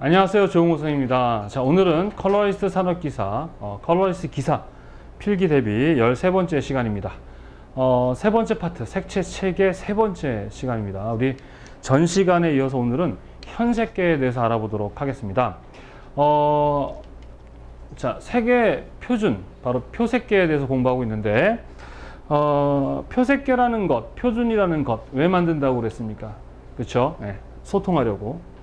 안녕하세요, 조용호 선생님입니다. 자, 오늘은 컬러리스트 산업기사, 컬러리스트 기사 필기 대비 13번째 시간입니다. 세 번째 파트, 색채 체계 세 번째 시간입니다. 우리 전 시간에 이어서 오늘은 현색계에 대해서 알아보도록 하겠습니다. 자, 색의 표준, 바로 표색계에 대해서 공부하고 있는데, 표색계라는 것, 표준이라는 것, 왜 만든다고 그랬습니까? 그렇죠? 네, 소통하려고.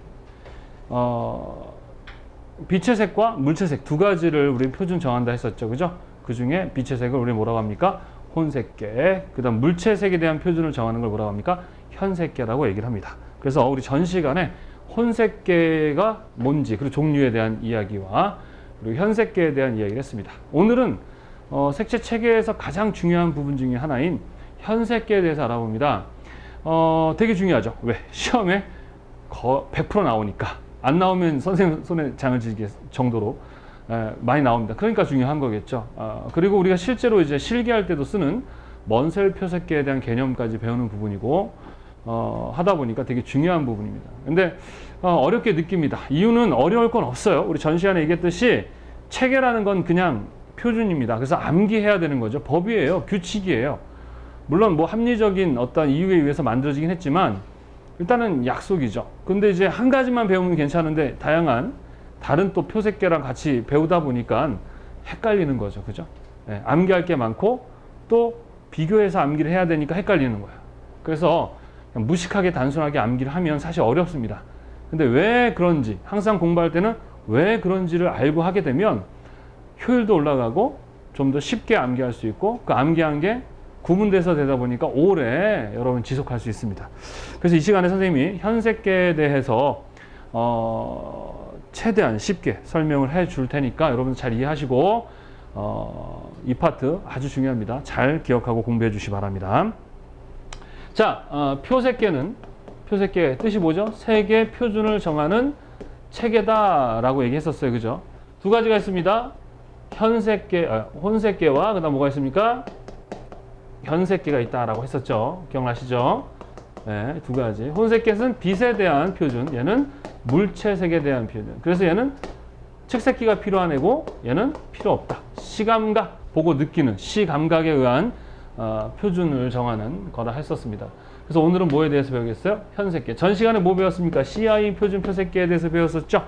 빛의 색과 물체 색 두 가지를 우리 표준 정한다 했었죠. 그죠? 그 중에 빛의 색을 우리 뭐라고 합니까? 혼색계. 그 다음 물체 색에 대한 표준을 정하는 걸 뭐라고 합니까? 현색계라고 얘기를 합니다. 그래서 우리 전 시간에 혼색계가 뭔지, 그리고 종류에 대한 이야기와 그리고 현색계에 대한 이야기를 했습니다. 오늘은 색채 체계에서 가장 중요한 부분 중에 하나인 현색계에 대해서 알아봅니다. 되게 중요하죠. 왜? 시험에 100% 나오니까. 안 나오면 선생님 손에 장을 지게 정도로 많이 나옵니다. 그러니까 중요한 거겠죠. 그리고 우리가 실제로 이제 실기할 때도 쓰는 먼셀 표색계에 대한 개념까지 배우는 부분이고 하다 보니까 되게 중요한 부분입니다. 근데 어렵게 느낍니다. 이유는 어려울 건 없어요. 우리 전 시간에 얘기했듯이 체계라는 건 그냥 표준입니다. 그래서 암기해야 되는 거죠. 법이에요. 규칙이에요. 물론 뭐 합리적인 어떤 이유에 의해서 만들어지긴 했지만 일단은 약속이죠. 근데 이제 한 가지만 배우면 괜찮은데 다양한 다른 또 표색계랑 같이 배우다 보니까 헷갈리는 거죠. 그죠? 네, 암기할 게 많고 또 비교해서 암기를 해야 되니까 헷갈리는 거예요. 그래서 그냥 무식하게 단순하게 암기를 하면 사실 어렵습니다. 근데 왜 그런지, 항상 공부할 때는 왜 그런지를 알고 하게 되면 효율도 올라가고 좀 더 쉽게 암기할 수 있고 그 암기한 게 구분돼서 되다 보니까 오래 여러분 지속할 수 있습니다. 그래서 이 시간에 선생님이 현색계에 대해서 최대한 쉽게 설명을 해 줄 테니까 여러분 잘 이해하시고 이 파트 아주 중요합니다. 잘 기억하고 공부해 주시기 바랍니다. 자, 표색계는 표색계의 뜻이 뭐죠? 색의 표준을 정하는 체계다라고 얘기했었어요. 그죠? 두 가지가 있습니다. 현색계, 혼색계와 그다음 뭐가 있습니까? 현색계가 있다라고 했었죠. 기억나시죠? 네, 두 가지. 혼색계는 빛에 대한 표준, 얘는 물체색에 대한 표준. 그래서 얘는 측색기가 필요한 애고 얘는 필요 없다. 시감각, 보고 느끼는 시감각에 의한 표준을 정하는 거라 했었습니다. 그래서 오늘은 뭐에 대해서 배우겠어요? 현색계. 전 시간에 뭐 배웠습니까? CI 표준 표색계에 대해서 배웠었죠.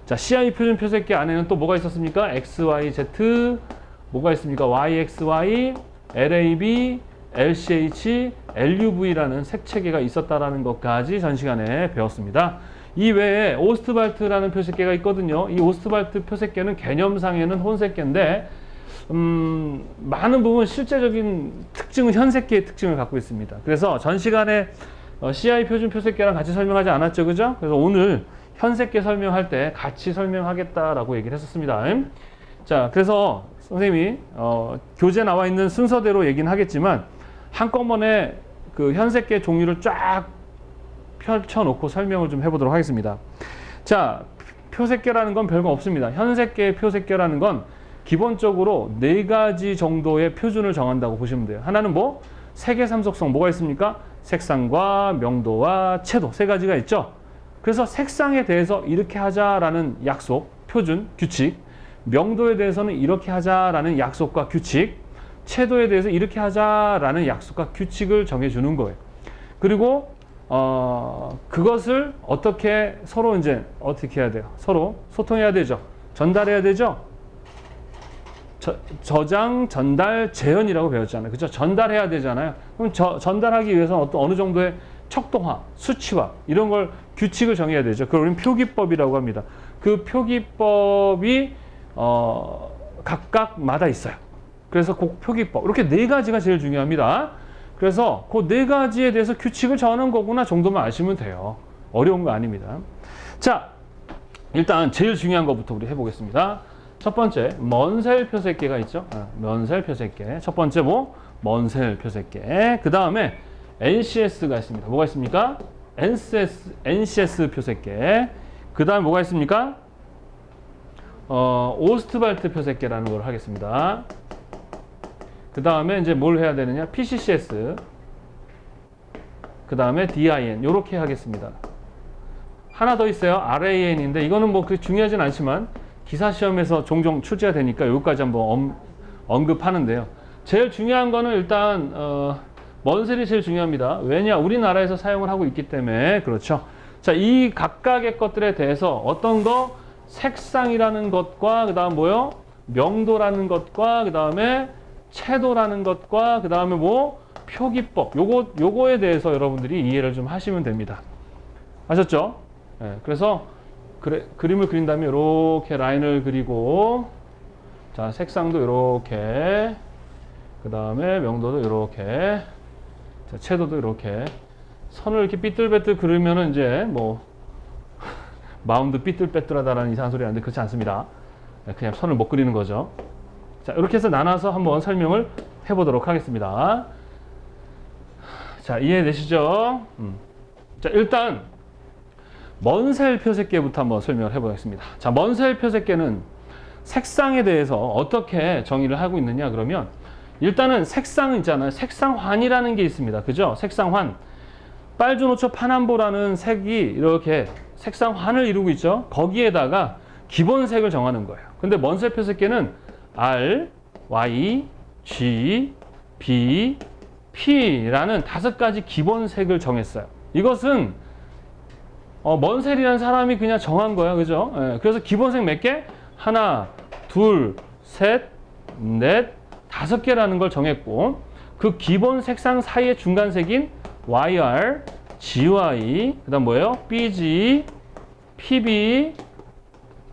자, CI 표준 표색계 안에는 또 뭐가 있었습니까? XYZ, 뭐가 있습니까? YXY, LAB, LCH, LUV라는 색체계가 있었다라는 것까지 전 시간에 배웠습니다. 이 외에 오스트발트라는 표색계가 있거든요. 이 오스트발트 표색계는 개념상에는 혼색계인데 많은 부분 실제적인 특징은 현색계의 특징을 갖고 있습니다. 그래서 전 시간에 CI 표준 표색계랑 같이 설명하지 않았죠, 그죠? 그래서 오늘 현색계 설명할 때 같이 설명하겠다라고 얘기를 했었습니다. 자, 그래서 선생님이 교재에 나와 있는 순서대로 얘기는 하겠지만 한꺼번에 그 현색계 종류를 쫙 펼쳐놓고 설명을 좀 해보도록 하겠습니다. 자, 표색계라는 건 별거 없습니다. 현색계의 표색계라는 건 기본적으로 4가지 정도의 표준을 정한다고 보시면 돼요. 하나는 뭐? 색의 삼속성 뭐가 있습니까? 색상과 명도와 채도 3가지가 있죠. 그래서 색상에 대해서 이렇게 하자라는 약속, 표준, 규칙, 명도에 대해서는 이렇게 하자라는 약속과 규칙, 채도에 대해서 이렇게 하자라는 약속과 규칙을 정해주는 거예요. 그리고 그것을 어떻게 서로 이제 어떻게 해야 돼요? 서로 소통해야 되죠. 전달해야 되죠. 저장, 전달, 재현이라고 배웠잖아요. 그렇죠? 전달해야 되잖아요. 그럼 전달하기 위해서는 어느 정도의 척도화, 수치화 이런 걸 규칙을 정해야 되죠. 그걸 우리는 표기법이라고 합니다. 그 표기법이 각각마다 있어요. 그래서 그 표기법 이렇게 4가지가 제일 중요합니다. 그래서 그 4가지에 대해서 규칙을 정하는 거구나 정도만 아시면 돼요. 어려운 거 아닙니다. 자, 일단 제일 중요한 것부터 우리 해보겠습니다. 첫 번째, 먼셀 표색계가 있죠. 먼셀 표색계. 첫 번째 뭐? 먼셀 표색계. 그 다음에 NCS가 있습니다. 뭐가 있습니까? NCS 표색계. 그 다음에 뭐가 있습니까? 오스트발트 표색계라는 걸 하겠습니다. 그 다음에 이제 뭘 해야 되느냐? PCCS. 그 다음에 DIN. 요렇게 하겠습니다. 하나 더 있어요. RAN인데 이거는 뭐 그렇게 중요하진 않지만 기사 시험에서 종종 출제가 되니까 여기까지 한번 언급하는데요. 제일 중요한 거는 일단 먼셀이 제일 중요합니다. 왜냐? 우리나라에서 사용을 하고 있기 때문에 그렇죠. 자, 이 각각의 것들에 대해서 어떤 거 색상이라는 것과 그다음 뭐요? 명도라는 것과 그다음에 채도라는 것과 그다음에 뭐 표기법 요거에 대해서 여러분들이 이해를 좀 하시면 됩니다. 아셨죠? 네, 그래서 그림을 그린 다음에 이렇게 라인을 그리고 자, 색상도 이렇게 그다음에 명도도 이렇게 자, 채도도 이렇게 선을 이렇게 삐뚤빼뚤 그리면은 이제 뭐 마음도 삐뚤빼뚤하다라는 이상한 소리 하는데 그렇지 않습니다. 그냥 선을 못 그리는 거죠. 자, 이렇게 해서 나눠서 한번 설명을 해보도록 하겠습니다. 자, 이해되시죠? 자, 일단 먼셀 표색계부터 한번 설명을 해보겠습니다. 자, 먼셀 표색계는 색상에 대해서 어떻게 정의를 하고 있느냐 그러면 일단은 색상은 있잖아요. 색상환이라는 게 있습니다. 그죠? 색상환. 빨주노초 파남보라는 색이 이렇게 색상환을 이루고 있죠. 거기에다가 기본색을 정하는 거예요. 근데 먼셀 표색계는 R, Y, G, B, P라는 5가지 기본색을 정했어요. 이것은 먼셀이라는 사람이 그냥 정한 거야. 그죠? 예, 그래서 기본색 몇 개? 하나, 둘, 셋, 넷, 5개라는 걸 정했고 그 기본 색상 사이의 중간색인 YR, GY, 그 다음 뭐예요? BG, PB,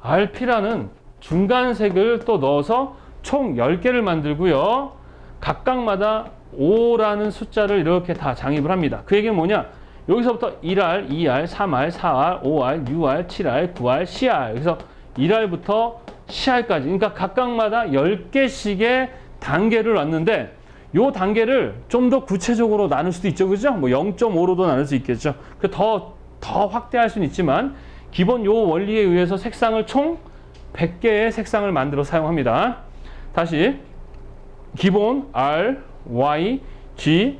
RP라는 중간색을 또 넣어서 총 10개를 만들고요. 각각마다 5라는 숫자를 이렇게 다 장입을 합니다. 그 얘기는 뭐냐? 여기서부터 1R, 2R, 3R, 4R, 5R, 6R, 7R, 9R, 10R 그래서 1R부터 10R까지 그러니까 각각마다 10개씩의 단계를 놨는데 요 단계를 좀 더 구체적으로 나눌 수도 있죠. 그죠? 뭐 0.5로도 나눌 수 있겠죠. 더 확대할 수는 있지만 기본 요 원리에 의해서 색상을 총 100개의 색상을 만들어 사용합니다. 다시 기본 R, Y, G,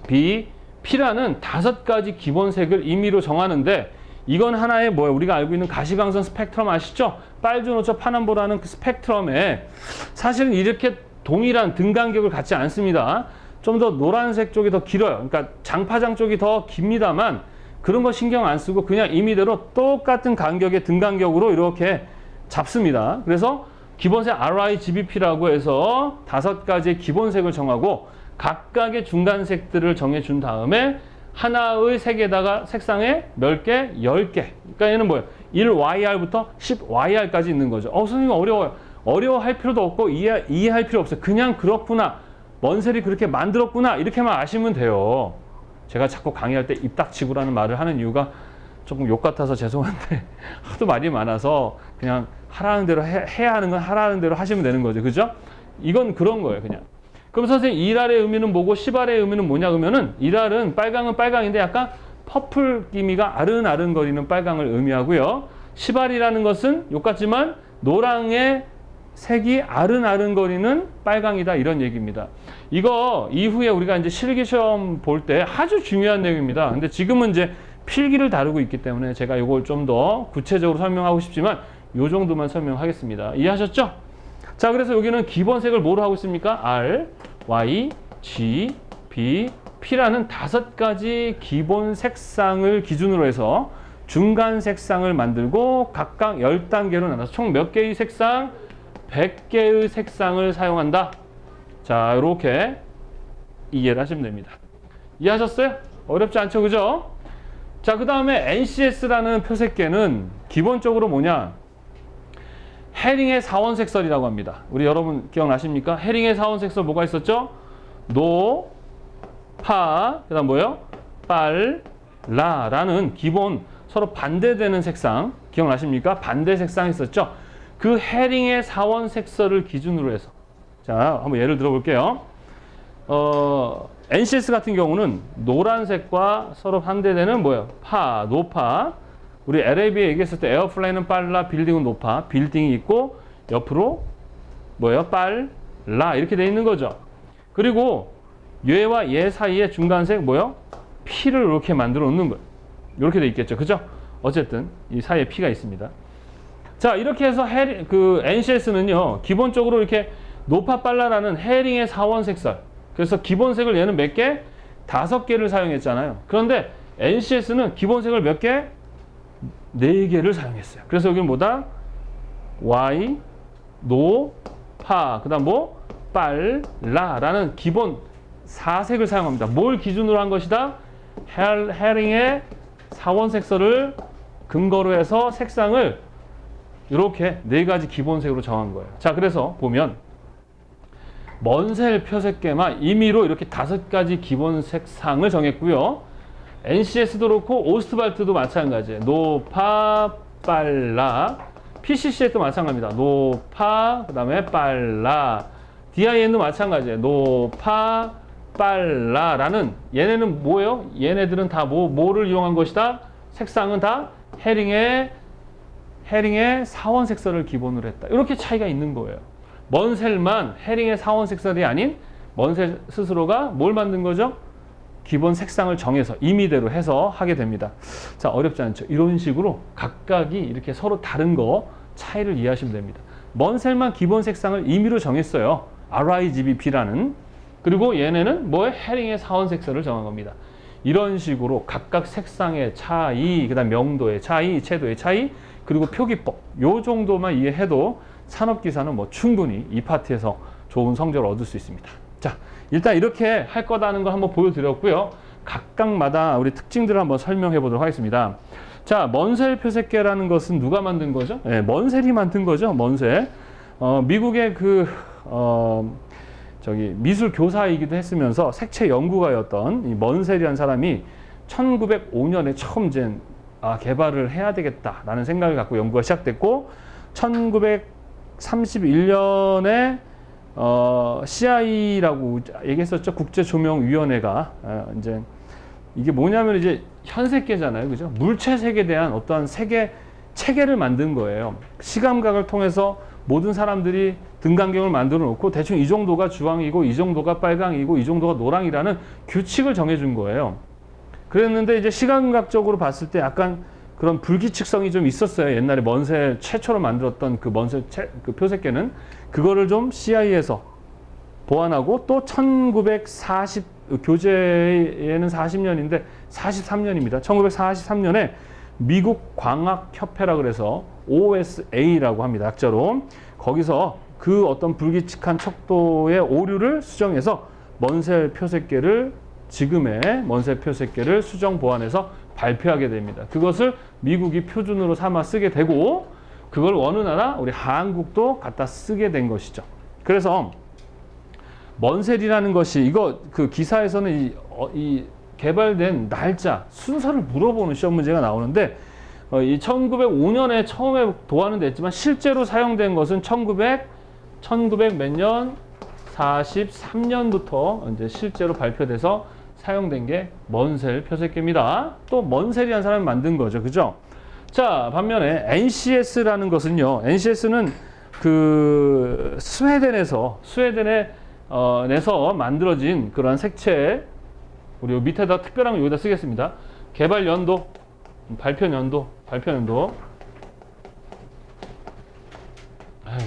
B, P라는 5가지 기본색을 임의로 정하는데 이건 하나의 뭐예요? 우리가 알고 있는 가시광선 스펙트럼 아시죠? 빨주노초 파남보라는 그 스펙트럼에 사실은 이렇게 동일한 등간격을 갖지 않습니다. 좀 더 노란색 쪽이 더 길어요. 그러니까 장파장 쪽이 더 깁니다만 그런 거 신경 안 쓰고 그냥 임의대로 똑같은 간격의 등간격으로 이렇게 잡습니다. 그래서 기본색 RIGBP라고 해서 5가지의 기본색을 정하고 각각의 중간색들을 정해준 다음에 하나의 색에다가 색상에 몇 개? 10개. 그러니까 얘는 뭐예요? 1YR부터 10YR까지 있는 거죠. 선생님 어려워요. 어려워할 필요도 없고 이해할 필요 없어요. 그냥 그렇구나. 먼셀이 그렇게 만들었구나. 이렇게만 아시면 돼요. 제가 자꾸 강의할 때 입 닥치고라는 말을 하는 이유가 조금 욕 같아서 죄송한데 하도 말이 많아서 그냥 하라는 대로 해야 하는 건 하라는 대로 하시면 되는 거죠. 그죠? 이건 그런 거예요. 그냥. 그럼 선생님 1R의 의미는 뭐고 10R의 의미는 뭐냐 그러면은 1R은 빨강은 빨강인데 약간 퍼플 기미가 아른아른거리는 빨강을 의미하고요. 10R이라는 것은 욕 같지만 노랑의 색이 아른아른거리는 빨강이다 이런 얘기입니다. 이거 이후에 우리가 이제 실기시험 볼 때 아주 중요한 내용입니다. 근데 지금은 이제 필기를 다루고 있기 때문에 제가 이걸 좀 더 구체적으로 설명하고 싶지만 이 정도만 설명하겠습니다. 이해하셨죠? 자, 그래서 여기는 기본색을 뭐로 하고 있습니까? R, Y, G, B, P라는 5가지 기본 색상을 기준으로 해서 중간 색상을 만들고 각각 10단계로 나눠서 총 몇 개의 색상? 100개의 색상을 사용한다. 자, 이렇게 이해를 하시면 됩니다. 이해하셨어요? 어렵지 않죠? 그죠? 자, 그 다음에 NCS라는 표색계는 기본적으로 뭐냐? 해링의 사원색설이라고 합니다. 우리 여러분 기억나십니까? 해링의 사원색설 뭐가 있었죠? 노, 파, 그 다음 뭐예요? 빨, 라라는 기본 서로 반대되는 색상 기억나십니까? 반대 색상 있었죠? 그 해링의 사원색설을 기준으로 해서 자, 한번 예를 들어 볼게요. NCS 같은 경우는 노란색과 서로 반대되는 뭐예요? 파, 노파. 우리 LAB에 얘기했을 때 에어플라이는 빨라, 빌딩은 높아. 빌딩이 있고 옆으로 뭐예요? 빨라 이렇게 돼 있는 거죠. 그리고 얘와 얘 사이에 중간색 뭐예요? P를 이렇게 만들어 놓는 거예요. 이렇게 돼 있겠죠. 그죠? 어쨌든 이 사이에 P가 있습니다. 자, 이렇게 해서 NCS는요, 기본적으로 이렇게 노파 빨라라는 헤링의 사원색설. 그래서 기본색을 얘는 몇 개? 5개를 사용했잖아요. 그런데 NCS는 기본색을 몇 개? 4개를 사용했어요. 그래서 여기는 뭐다? Y, 노, 파, 그 다음 뭐? 빨라라는 기본 4색을 사용합니다. 뭘 기준으로 한 것이다? 헤링의 사원색설을 근거로 해서 색상을 이렇게 4가지 기본색으로 정한 거예요. 자, 그래서 보면 먼셀 표색계만 임의로 이렇게 5가지 기본 색상을 정했고요. NCS도 그렇고 오스트발트도 마찬가지예요. 노파, 빨라. PCC도 마찬가지입니다. 노파, 그 다음에 빨라. DIN도 마찬가지예요. 노파, 빨라라는 얘네는 뭐예요? 얘네들은 다 뭐를 이용한 것이다? 색상은 다 헤링의 사원 색설을 기본으로 했다. 이렇게 차이가 있는 거예요. 먼셀만 헤링의 사원 색설이 아닌 먼셀 스스로가 뭘 만든 거죠? 기본 색상을 정해서 임의대로 해서 하게 됩니다. 자, 어렵지 않죠? 이런 식으로 각각이 이렇게 서로 다른 거 차이를 이해하시면 됩니다. 먼셀만 기본 색상을 임의로 정했어요. RIGBP라는. 그리고 얘네는 뭐에 헤링의 사원 색설을 정한 겁니다. 이런 식으로 각각 색상의 차이, 그다음 명도의 차이, 채도의 차이, 그리고 표기법 요 정도만 이해해도 산업기사는 뭐 충분히 이 파트에서 좋은 성적을 얻을 수 있습니다. 자, 일단 이렇게 할 거다는 걸 한번 보여드렸고요. 각각마다 우리 특징들을 한번 설명해 보도록 하겠습니다. 자, 먼셀 표색계라는 것은 누가 만든 거죠? 네, 먼셀이 만든 거죠. 먼셀. 미국의 미술 교사이기도 했으면서 색채 연구가였던 이 먼셀이라는 사람이 1905년에 처음 개발을 해야 되겠다라는 생각을 갖고 연구가 시작됐고 1931년에 CI라고 얘기했었죠. 국제조명위원회가 이제 이게 뭐냐면 이제 현색계잖아요, 그죠? 물체색에 대한 어떠한 체계를 만든 거예요. 시감각을 통해서 모든 사람들이 등간경을 만들어 놓고 대충 이 정도가 주황이고 이 정도가 빨강이고 이 정도가 노랑이라는 규칙을 정해준 거예요. 그랬는데 이제 시감각적으로 봤을 때 약간 그런 불규칙성이 좀 있었어요. 옛날에 먼셀 최초로 만들었던 그 먼셀 그 표색계는 그거를 좀 CI에서 보완하고 또 1940 교재에는 40년인데 43년입니다. 1943년에 미국 광학협회라 그래서 OSA라고 합니다. 약자로. 거기서 그 어떤 불규칙한 척도의 오류를 수정해서 먼셀 표색계를 지금의 먼셀 표색계를 수정 보완해서 발표하게 됩니다. 그것을 미국이 표준으로 삼아 쓰게 되고 그걸 어느 나라? 우리 한국도 갖다 쓰게 된 것이죠. 그래서 먼셀이라는 것이 이거 그 기사에서는 이 개발된 날짜, 순서를 물어보는 시험 문제가 나오는데 이 1905년에 처음에 도안은 됐지만 실제로 사용된 것은 1900 몇 년? 43년부터 이제 실제로 발표돼서 사용된 게 먼셀 표색계입니다. 또 먼셀이라는 사람이 만든 거죠. 그죠? 자, 반면에 NCS라는 것은요. NCS는 그 스웨덴에서 만들어진 그러한 색채 우리 밑에다 특별한 거 여기다 쓰겠습니다. 개발 연도, 발표 연도.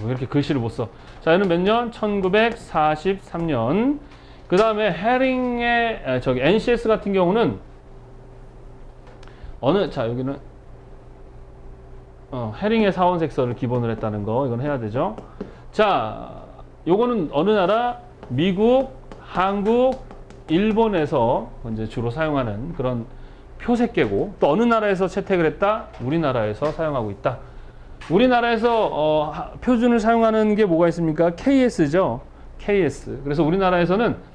왜 이렇게 글씨를 못 써? 자, 얘는 몇 년? 1943년. 그 다음에 헤링의 NCS 같은 경우는 여기는 헤링의 사원색설을 기본으로 했다는 거 이건 해야 되죠. 자, 요거는 어느 나라? 미국, 한국, 일본에서 이제 주로 사용하는 그런 표색계고 또 어느 나라에서 채택을 했다? 우리나라에서 사용하고 있다. 우리나라에서 표준을 사용하는 게 뭐가 있습니까? KS죠. KS. 그래서 우리나라에서는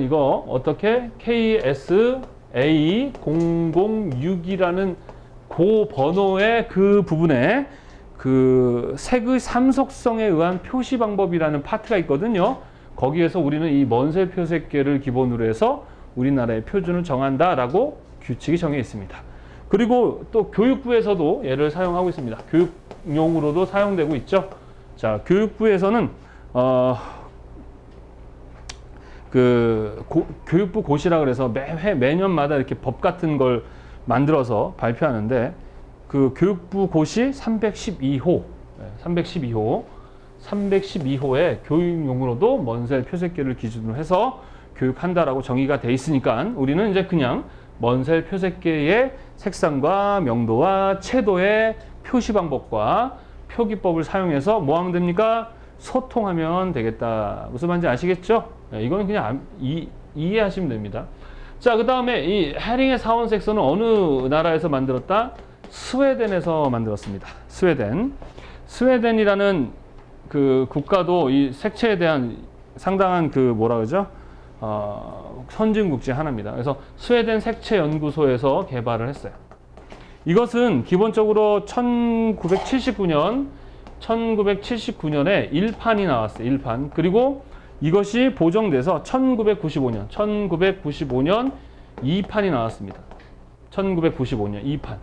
이거 어떻게 KSA006이라는 그 번호의 그 부분에 그 색의 삼속성에 의한 표시 방법이라는 파트가 있거든요. 거기에서 우리는 이 먼셀 표색계를 기본으로 해서 우리나라의 표준을 정한다라고 규칙이 정해 있습니다. 그리고 또 교육부에서도 얘를 사용하고 있습니다. 교육용으로도 사용되고 있죠. 자, 교육부에서는 교육부 고시라 그래서 매년마다 이렇게 법 같은 걸 만들어서 발표하는데 그 교육부 고시 312호, 312호의 교육용으로도 먼셀 표색계를 기준으로 해서 교육한다라고 정의가 돼 있으니까 우리는 이제 그냥 먼셀 표색계의 색상과 명도와 채도의 표시 방법과 표기법을 사용해서 뭐 하면 됩니까? 소통하면 되겠다. 무슨 말인지 아시겠죠? 이거는 그냥 이해하시면 됩니다. 자, 그 다음에 이 해링의 사원색소는 어느 나라에서 만들었다? 스웨덴에서 만들었습니다. 스웨덴이라는 그 국가도 이 색채에 대한 상당한 그 뭐라 그러죠? 선진국 중 하나입니다. 그래서 스웨덴 색채연구소에서 개발을 했어요. 이것은 기본적으로 1979년에 1판이 나왔어요. 1판. 그리고 이것이 보정돼서 1995년 2판이 나왔습니다. 1995년 2판.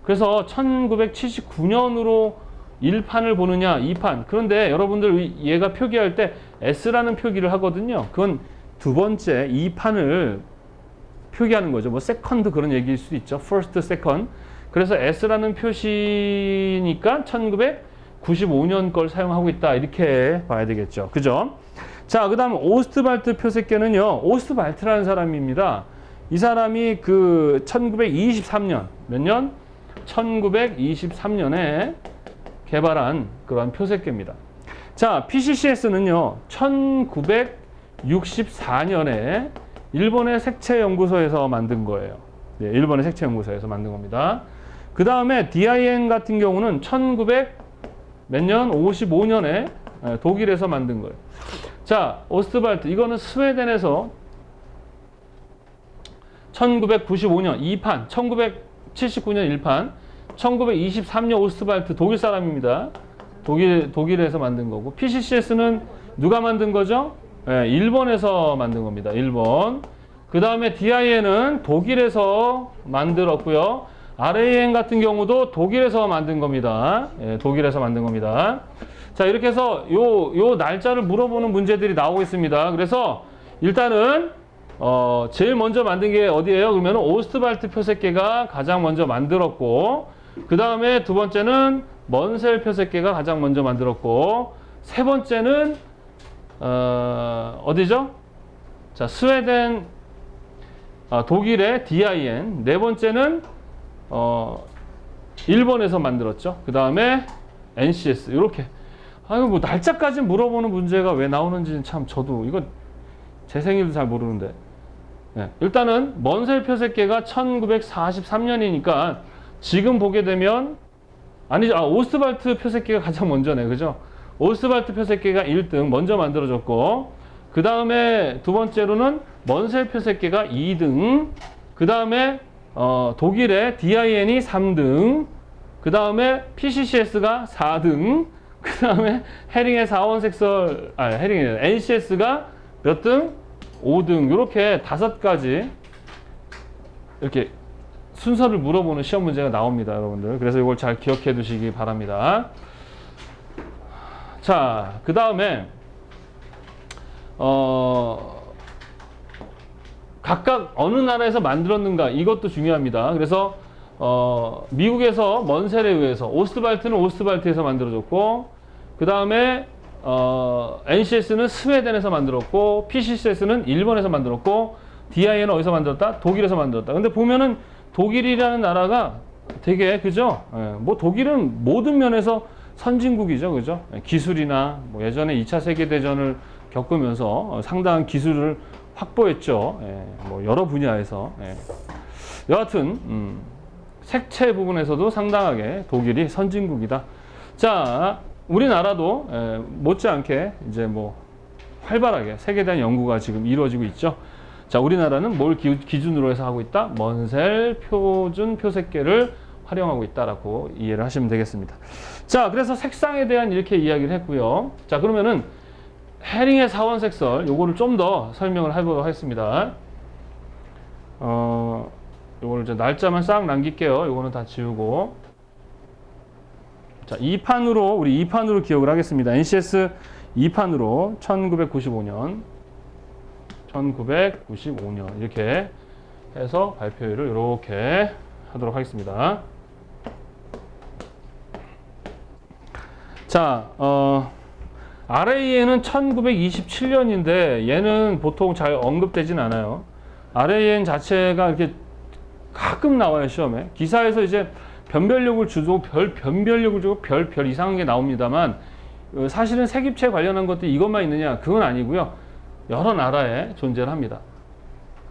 그래서 1979년으로 1판을 보느냐 2판. 그런데 여러분들 얘가 표기할 때 S라는 표기를 하거든요. 그건 두 번째 2판을 표기하는 거죠. 뭐 세컨드 그런 얘기일 수도 있죠. first, second. 그래서 S라는 표시니까 1995년 걸 사용하고 있다. 이렇게 봐야 되겠죠. 그죠? 자, 그 다음 오스트발트 표색계는요. 오스트발트라는 사람입니다. 이 사람이 그 1923년 몇 년? 1923년에 개발한 그런 표색계입니다. 자, PCCS는요. 1964년에 일본의 색채연구소에서 만든 거예요. 네, 일본의 색채연구소에서 만든 겁니다. 그 다음에 DIN 같은 경우는 55년에 독일에서 만든 거예요. 자, 오스트발트 이거는 스웨덴에서 1995년 2판, 1979년 1판, 1923년 오스트발트 독일 사람입니다. 독일에서 만든 거고, PCCS는 누가 만든 거죠? 네, 일본에서 만든 겁니다. 일본. 그 다음에 DIN은 독일에서 만들었고요. RAN 같은 경우도 독일에서 만든 겁니다. 예, 독일에서 만든 겁니다. 자, 이렇게 해서 요 날짜를 물어보는 문제들이 나오고 있습니다. 그래서 일단은 제일 먼저 만든 게 어디예요? 그러면 오스트발트 표색계가 가장 먼저 만들었고, 그 다음에 두 번째는 먼셀 표색계가 가장 먼저 만들었고, 세 번째는 어디죠? 자, 스웨덴, 독일의 DIN, 네 번째는 일본에서 만들었죠. 그 다음에 NCS 이렇게. 아유, 뭐 날짜까지 물어보는 문제가 왜 나오는지는 참 저도 이거 제 생일도 잘 모르는데. 네, 일단은 먼셀 표색계가 1943년이니까 지금 보게 되면 오스트발트 표색계가 가장 먼저네, 그죠? 오스트발트 표색계가 1등 먼저 만들어졌고, 그 다음에 두 번째로는 먼셀 표색계가 2등, 그 다음에 독일의 DIN이 3등, 그 다음에 PCCS가 4등, 그 다음에 해링의 사원색설, 해링의 NCS가 몇 등? 5등. 이렇게 5가지 이렇게 순서를 물어보는 시험 문제가 나옵니다, 여러분들. 그래서 이걸 잘 기억해 두시기 바랍니다. 자, 그 다음에 각각 어느 나라에서 만들었는가 이것도 중요합니다. 그래서 미국에서 먼셀에 의해서 오스트발트는 오스트발트에서 만들어졌고, 그 다음에 NCS는 스웨덴에서 만들었고, PCCS는 일본에서 만들었고, DIN은 어디서 만들었다? 독일에서 만들었다. 근데 보면은 독일이라는 나라가 되게, 그죠? 뭐 독일은 모든 면에서 선진국이죠, 그죠? 기술이나 뭐 예전에 2차 세계대전을 겪으면서 상당한 기술을 확보했죠. 뭐 여러 분야에서. 여하튼 색채 부분에서도 상당하게 독일이 선진국이다. 자, 우리나라도 못지않게 이제 뭐 활발하게 색에 대한 연구가 지금 이루어지고 있죠. 자, 우리나라는 뭘 기준으로 해서 하고 있다? 먼셀 표준 표색계를 활용하고 있다라고 이해를 하시면 되겠습니다. 자, 그래서 색상에 대한 이렇게 이야기를 했고요. 자, 그러면은 해링의 사원색설 요거를 좀 더 설명을 해보도록 하겠습니다. 요거를 이제 날짜만 싹 남길게요. 요거는 다 지우고. 자, 2판으로 우리 2판으로 기억을 하겠습니다. NCS 2판으로 1995년 이렇게 해서 발표일을 이렇게 하도록 하겠습니다. 자, RAN은 1927년인데 얘는 보통 잘 언급되진 않아요. RAN 자체가 이렇게 가끔 나와요, 시험에. 기사에서 이제 변별력을 주고 변별력을 주고 별 이상한 게 나옵니다만 사실은 세깁체 관련한 것도 이것만 있느냐? 그건 아니고요. 여러 나라에 존재를 합니다.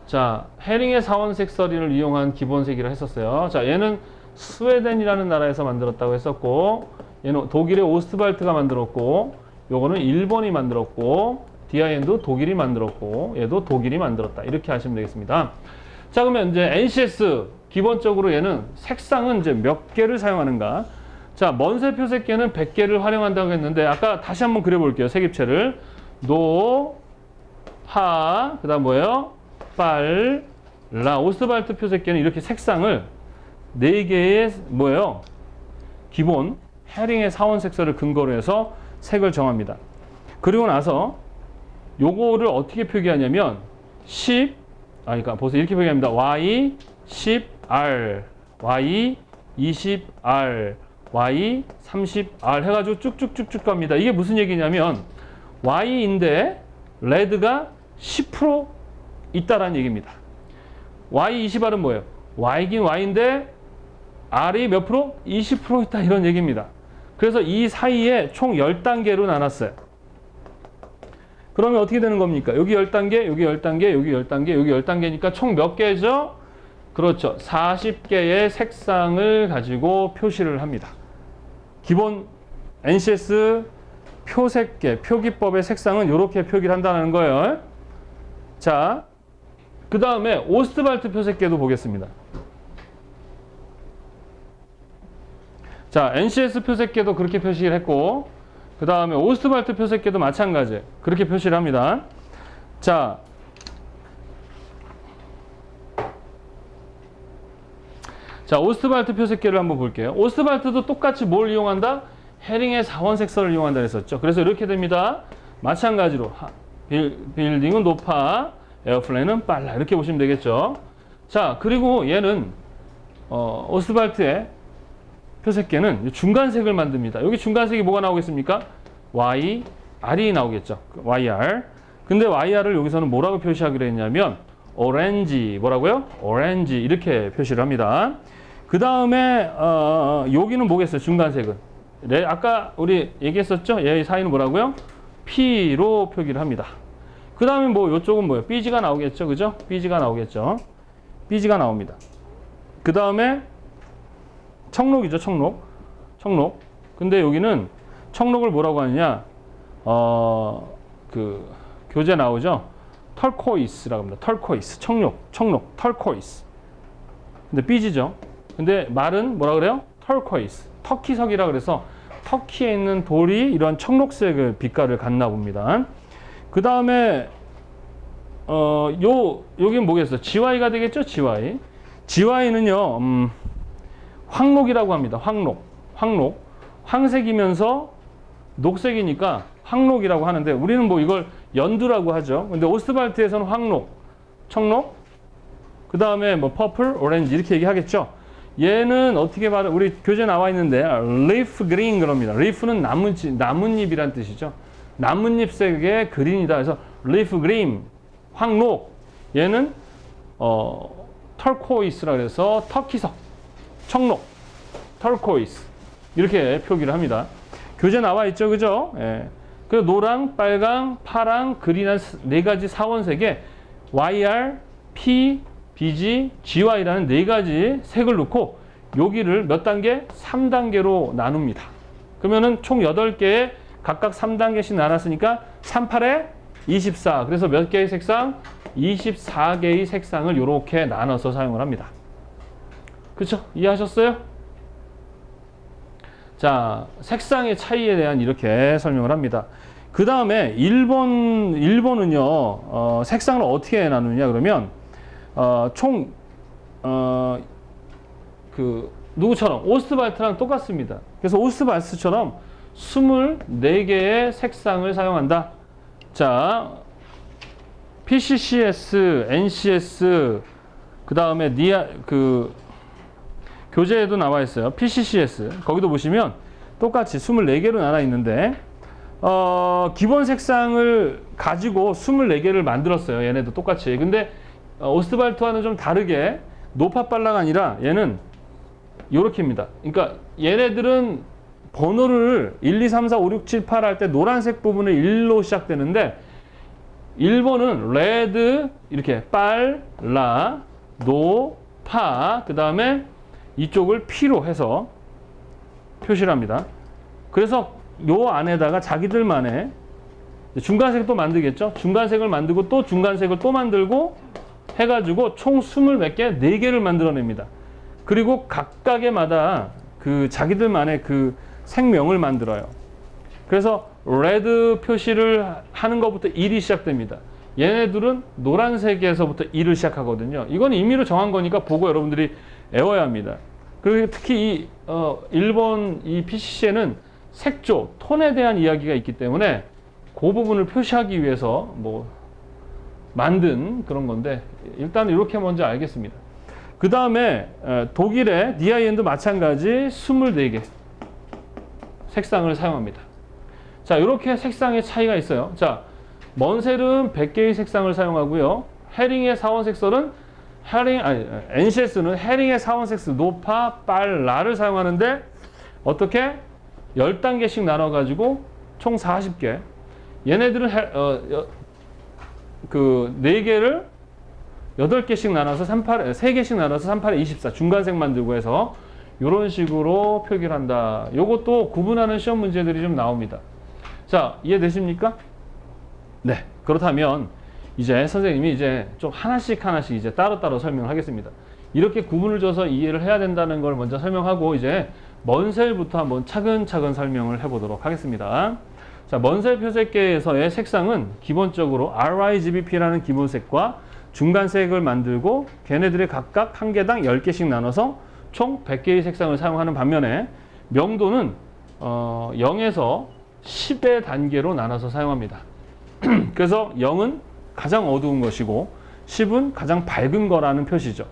자, 헤링의 사원색서리를 이용한 기본세기를 했었어요. 자, 얘는 스웨덴이라는 나라에서 만들었다고 했었고, 얘는 독일의 오스트발트가 만들었고, 요거는 일본이 만들었고, DIN도 독일이 만들었고, 얘도 독일이 만들었다. 이렇게 하시면 되겠습니다. 자, 그러면 이제 NCS 기본적으로 얘는 색상은 이제 몇 개를 사용하는가? 자, 먼세 표색계는 100개를 활용한다고 했는데 아까 다시 한번 그려볼게요. 색입체를 노, 파, 그 다음 뭐예요? 빨, 라. 오스트발트 표색계는 이렇게 색상을 4개의 뭐예요? 기본 헤링의 사원 색설을 근거로 해서 색을 정합니다. 그리고 나서 요거를 어떻게 표기하냐면 10, 그러니까 보세요. 이렇게 표기합니다. Y 10R, Y 20R, Y 30R 해가지고 쭉쭉쭉쭉 갑니다. 이게 무슨 얘기냐면 Y인데 레드가 10% 있다라는 얘기입니다. Y 20R은 뭐예요? Y긴 Y인데 R이 몇 프로? 20% 있다 이런 얘기입니다. 그래서 이 사이에 총 10단계로 나눴어요. 그러면 어떻게 되는 겁니까? 여기 10단계, 여기 10단계, 여기 10단계, 여기 10단계니까 총 몇 개죠? 그렇죠. 40개의 색상을 가지고 표시를 합니다. 기본 NCS 표색계, 표기법의 색상은 이렇게 표기를 한다는 거예요. 자, 그 다음에 오스트발트 표색계도 보겠습니다. 자, NCS 표색계도 그렇게 표시를 했고, 그 다음에 오스트발트 표색계도 마찬가지 그렇게 표시를 합니다. 자, 오스트발트 표색계를 한번 볼게요. 오스트발트도 똑같이 뭘 이용한다? 헤링의 사원색설을 이용한다 했었죠. 그래서 이렇게 됩니다. 마찬가지로 빌딩은 높아, 에어플레인은 빨라 이렇게 보시면 되겠죠. 자, 그리고 얘는 오스트발트의 표색계는 중간색을 만듭니다. 여기 중간색이 뭐가 나오겠습니까? Y, R이 나오겠죠. YR. 근데 YR을 여기서는 뭐라고 표시하기로 했냐면 오렌지, 뭐라고요? 오렌지 이렇게 표시를 합니다. 그 다음에 여기는 뭐겠어요? 중간색은. 네, 아까 우리 얘기했었죠? 얘 사이는 뭐라고요? P로 표기를 합니다. 그 다음에 뭐 이쪽은 뭐예요? BG가 나오겠죠? 그죠? BG가 나오겠죠? BG가 나옵니다. 그 다음에 청록이죠, 청록. 근데 여기는 청록을 뭐라고 하느냐? 그 교재 나오죠? 털코이스라고 합니다. 털코이스, 청록, 털코이스. 근데 삐지죠. 근데 말은 뭐라 그래요? 털코이스, 터키석이라 그래서 터키에 있는 돌이 이런 청록색을 빛깔을 갖나 봅니다. 그 다음에 여긴 뭐겠어요? GY가 되겠죠, GY. GY는요. 황록이라고 합니다. 황록. 황색이면서 녹색이니까 황록이라고 하는데 우리는 뭐 이걸 연두라고 하죠. 근데 오스트발트에서는 황록, 청록, 그 다음에 뭐 퍼플, 오렌지 이렇게 얘기하겠죠. 얘는 어떻게 말해? 우리 교재 나와 있는데 leaf green 그럽니다. leaf는 나뭇잎이란 뜻이죠. 나뭇잎색의 그린이다. 그래서 leaf green, 황록. 얘는 털코이스라 그래서 터키석, 청록, 털코이스 이렇게 표기를 합니다. 교재 나와 있죠, 그죠? 예. 그 노랑, 빨강, 파랑, 그린한 4가지 사원색에 YR, P, BG, GY라는 4가지 색을 넣고 여기를 몇 단계? 3단계로 나눕니다. 그러면은 총 8개에 각각 3단계씩 나눴으니까 3, 8에 24. 그래서 몇 개의 색상? 24개의 색상을 이렇게 나눠서 사용을 합니다. 그렇죠? 이해하셨어요? 자, 색상의 차이에 대한 이렇게 설명을 합니다. 그 다음에 일본은요, 색상을 어떻게 나누냐 그러면 누구처럼 오스트발트랑 똑같습니다. 그래서 오스트발트처럼 24개의 색상을 사용한다. 자, PCCS, NCS, 그 다음에 교재에도 나와 있어요. PCCS. 거기도 보시면 똑같이 24개로 나눠 있는데 기본 색상을 가지고 24개를 만들었어요. 얘네도 똑같이. 근데 오스트발트와는 좀 다르게 노파빨라가 아니라 얘는 요렇게입니다. 그러니까 얘네들은 번호를 1, 2, 3, 4, 5, 6, 7, 8 할 때 노란색 부분은 1로 시작되는데 1번은 레드 이렇게 빨, 라, 노, 파 그 다음에 이쪽을 P로 해서 표시를 합니다. 그래서 요 안에다가 자기들만의 중간색도 만들겠죠. 중간색을 만들고 또 중간색을 또 만들고 해가지고 총 20몇 개, 4개를 만들어냅니다. 그리고 각각의마다 그 자기들만의 그 색명을 만들어요. 그래서 레드 표시를 하는 것부터 1이 시작됩니다. 얘네들은 노란색에서부터 1을 시작하거든요. 이건 임의로 정한 거니까 보고 여러분들이 외워야 합니다. 그리고 특히 일본 이 PCC에는 색조, 톤에 대한 이야기가 있기 때문에 그 부분을 표시하기 위해서 뭐 만든 그런 건데 일단 이렇게 먼저 알겠습니다. 그 다음에 독일의 DIN도 마찬가지 24개 색상을 사용합니다. 자, 이렇게 색상의 차이가 있어요. 자, 먼셀은 100개의 색상을 사용하고요. 헤링의 사원색설은 NCS는 헤링의 사원색설 노파, 빨, 라를 사용하는데 어떻게? 10단계씩 나눠가지고 총 40개. 얘네들은 그 4개를 8개씩 나눠서 3개씩 나눠서 38에 24 중간색 만들고 해서 이런 식으로 표기를 한다. 요것도 구분하는 시험 문제들이 좀 나옵니다. 자, 이해되십니까? 네. 그렇다면 이제 선생님이 이제 좀 하나씩 이제 따로따로 설명을 하겠습니다. 이렇게 구분을 줘서 이해를 해야 된다는 걸 먼저 설명하고 이제 먼셀부터 한번 차근차근 설명을 해보도록 하겠습니다. 자, 먼셀 표색계에서의 색상은 기본적으로 RYGBP라는 기본색과 중간색을 만들고 걔네들의 각각 한 개당 10개씩 나눠서 총 100개의 색상을 사용하는 반면에 명도는 0에서 10의 단계로 나눠서 사용합니다. 그래서 0은 가장 어두운 것이고 10은 가장 밝은 거라는 표시죠.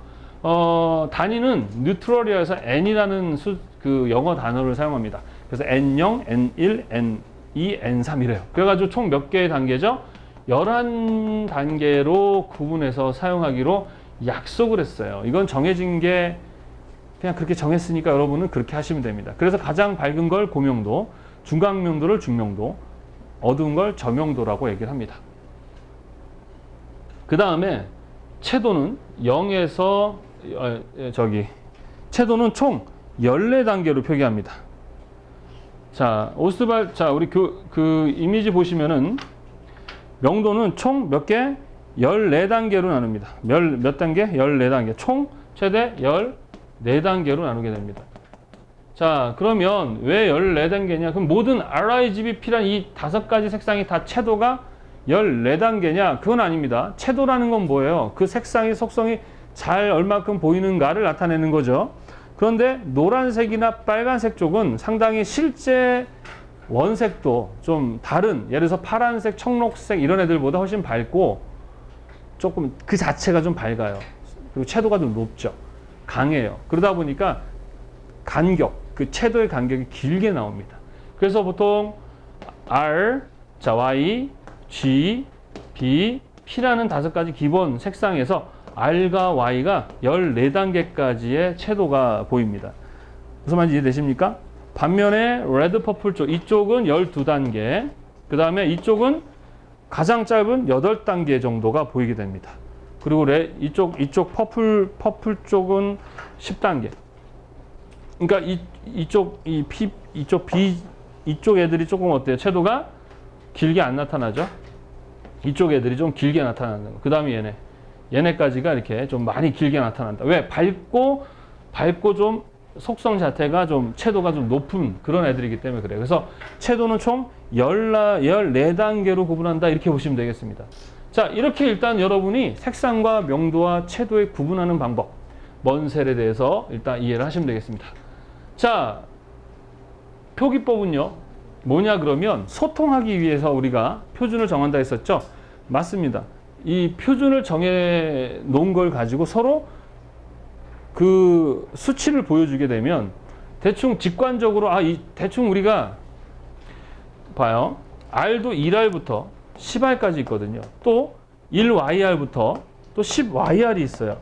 단위는 뉴트럴이어서 N이라는 그 영어 단어를 사용합니다. 그래서 N0, N1, N2, N3이래요. 그래가지고 총 몇 개의 단계죠? 11단계로 구분해서 사용하기로 약속을 했어요. 이건 정해진 게 그냥 그렇게 정했으니까 여러분은 그렇게 하시면 됩니다. 그래서 가장 밝은 걸 고명도, 중간명도를 중명도, 어두운 걸 저명도라고 얘기를 합니다. 그 다음에 채도는 0에서 채도는 총 14단계로 표기합니다. 자, 우리 그 이미지 보시면은 명도는 총 몇 개? 14단계로 나눕니다. 몇 단계? 14단계. 총 최대 14단계로 나누게 됩니다. 자, 그러면 왜 14단계냐? 그럼 모든 RIGBP란 이 5가지 색상이 다 채도가 14단계냐? 그건 아닙니다. 채도라는 건 뭐예요? 그 색상의 속성이 잘 얼마큼 보이는가를 나타내는 거죠. 그런데 노란색이나 빨간색 쪽은 상당히 실제 원색도 좀 다른, 예를 들어서 파란색, 청록색 이런 애들보다 훨씬 밝고 조금 그 자체가 좀 밝아요. 그리고 채도가 좀 높죠. 강해요. 그러다 보니까 그 채도의 간격이 길게 나옵니다. 그래서 보통 R, Y, G, B, P라는 5가지 기본 색상에서 R과 Y가 14단계까지의 채도가 보입니다. 무슨 말인지 이해되십니까? 반면에 레드 퍼플 쪽, 이쪽은 12단계, 그 다음에 이쪽은 가장 짧은 8단계 정도가 보이게 됩니다. 그리고 이쪽 퍼플 쪽은 10단계. 그러니까 이쪽 애들이 조금 어때요? 채도가 길게 안 나타나죠? 이쪽 애들이 좀 길게 나타나는 거. 그 다음에 얘네까지가 이렇게 좀 많이 길게 나타난다. 왜? 밝고 좀 속성 자체가 좀 채도가 좀 높은 그런 애들이기 때문에 그래요. 그래서 채도는 총 14단계로 구분한다. 이렇게 보시면 되겠습니다. 자, 이렇게 일단 여러분이 색상과 명도와 채도에 구분하는 방법, 먼셀에 대해서 일단 이해를 하시면 되겠습니다. 자, 표기법은요. 뭐냐 그러면 소통하기 위해서 우리가 표준을 정한다 했었죠. 맞습니다. 이 표준을 정해 놓은 걸 가지고 서로 그 수치를 보여주게 되면 대충 직관적으로 대충 우리가 봐요. R도 1R부터 10R까지 있거든요. 또 1YR부터 또 10YR이 있어요.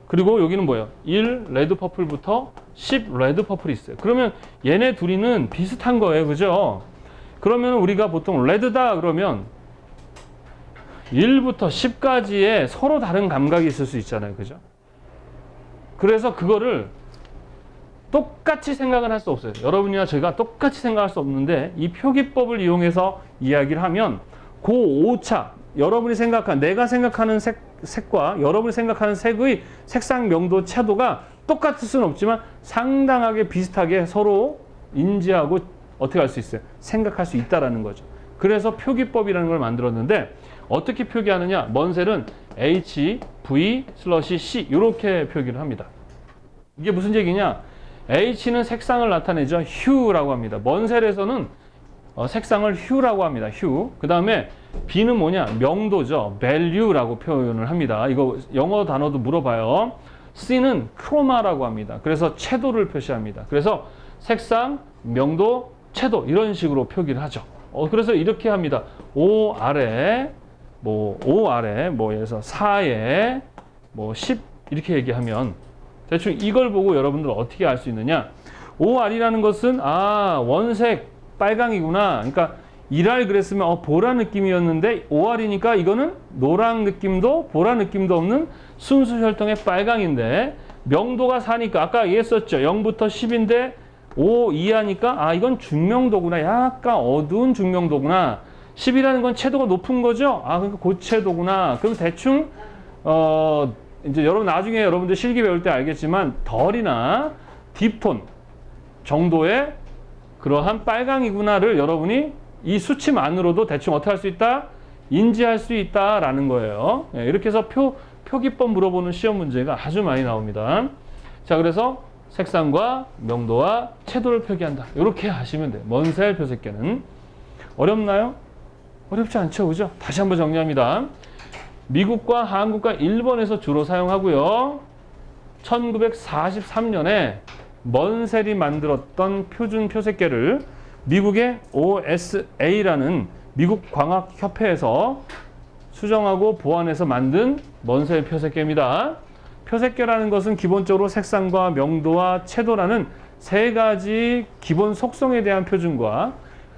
그리고 여기는 뭐예요? 1 레드 퍼플부터 10 레드 퍼플이 있어요. 그러면 얘네 둘이는 비슷한 거예요. 그죠? 그러면 우리가 보통 레드다 그러면 1부터 10까지의 서로 다른 감각이 있을 수 있잖아요. 그죠? 그래서 그거를 똑같이 생각을 할 수 없어요. 여러분이나 제가 똑같이 생각할 수 없는데 이 표기법을 이용해서 이야기를 하면 그 오차, 여러분이 생각한, 내가 생각하는 색과 여러분이 생각하는 색의 색상 명도, 채도가 똑같을 수는 없지만 상당하게 비슷하게 서로 인지하고 어떻게 할 수 있어요? 생각할 수 있다라는 거죠. 그래서 표기법이라는 걸 만들었는데 어떻게 표기하느냐? 먼 셀은 H, V, C 이렇게 표기를 합니다. 이게 무슨 얘기냐? H는 색상을 나타내죠. hue라고 합니다. 먼 셀에서는 색상을 hue라고 합니다. hue. 그 다음에 B는 뭐냐? 명도죠. value라고 표현을 합니다. 이거 영어 단어도 물어봐요. C는 chroma라고 합니다. 그래서 채도를 표시합니다. 그래서 색상, 명도, 채도 이런 식으로 표기를 하죠. 그래서 이렇게 합니다. O 아래, O 아래, 예를 들어서 4에 10 이렇게 얘기하면 대충 이걸 보고 여러분들 어떻게 알 수 있느냐? OR이라는 것은 원색 빨강이구나. 그러니까 1R 그랬으면 보라 느낌이었는데 OR이니까 이거는 노랑 느낌도 보라 느낌도 없는 순수 혈통의 빨강인데 명도가 4니까 아까 얘기했었죠. 0부터 10인데 5 이하니까 이건 중명도구나. 약간 어두운 중명도구나. 10이라는 건 채도가 높은 거죠. 그러니까 고채도구나. 그럼 대충 이제 나중에 여러분들 실기 배울 때 알겠지만 덜이나 딥톤 정도의 그러한 빨강이구나를 여러분이 이 수치만으로도 대충 어떻게 할 수 있다? 인지할 수 있다라는 거예요. 이렇게 해서 표기법 물어보는 시험 문제가 아주 많이 나옵니다. 자, 그래서 색상과 명도와 채도를 표기한다. 이렇게 하시면 돼요. 먼 셀 표색계는. 어렵나요? 어렵지 않죠, 그죠? 다시 한번 정리합니다. 미국과 한국과 일본에서 주로 사용하고요. 1943년에 먼셀이 만들었던 표준 표색계를 미국의 OSA라는 미국 광학협회에서 수정하고 보완해서 만든 먼셀 표색계입니다. 표색계라는 것은 기본적으로 색상과 명도와 채도라는 세 가지 기본 속성에 대한 표준과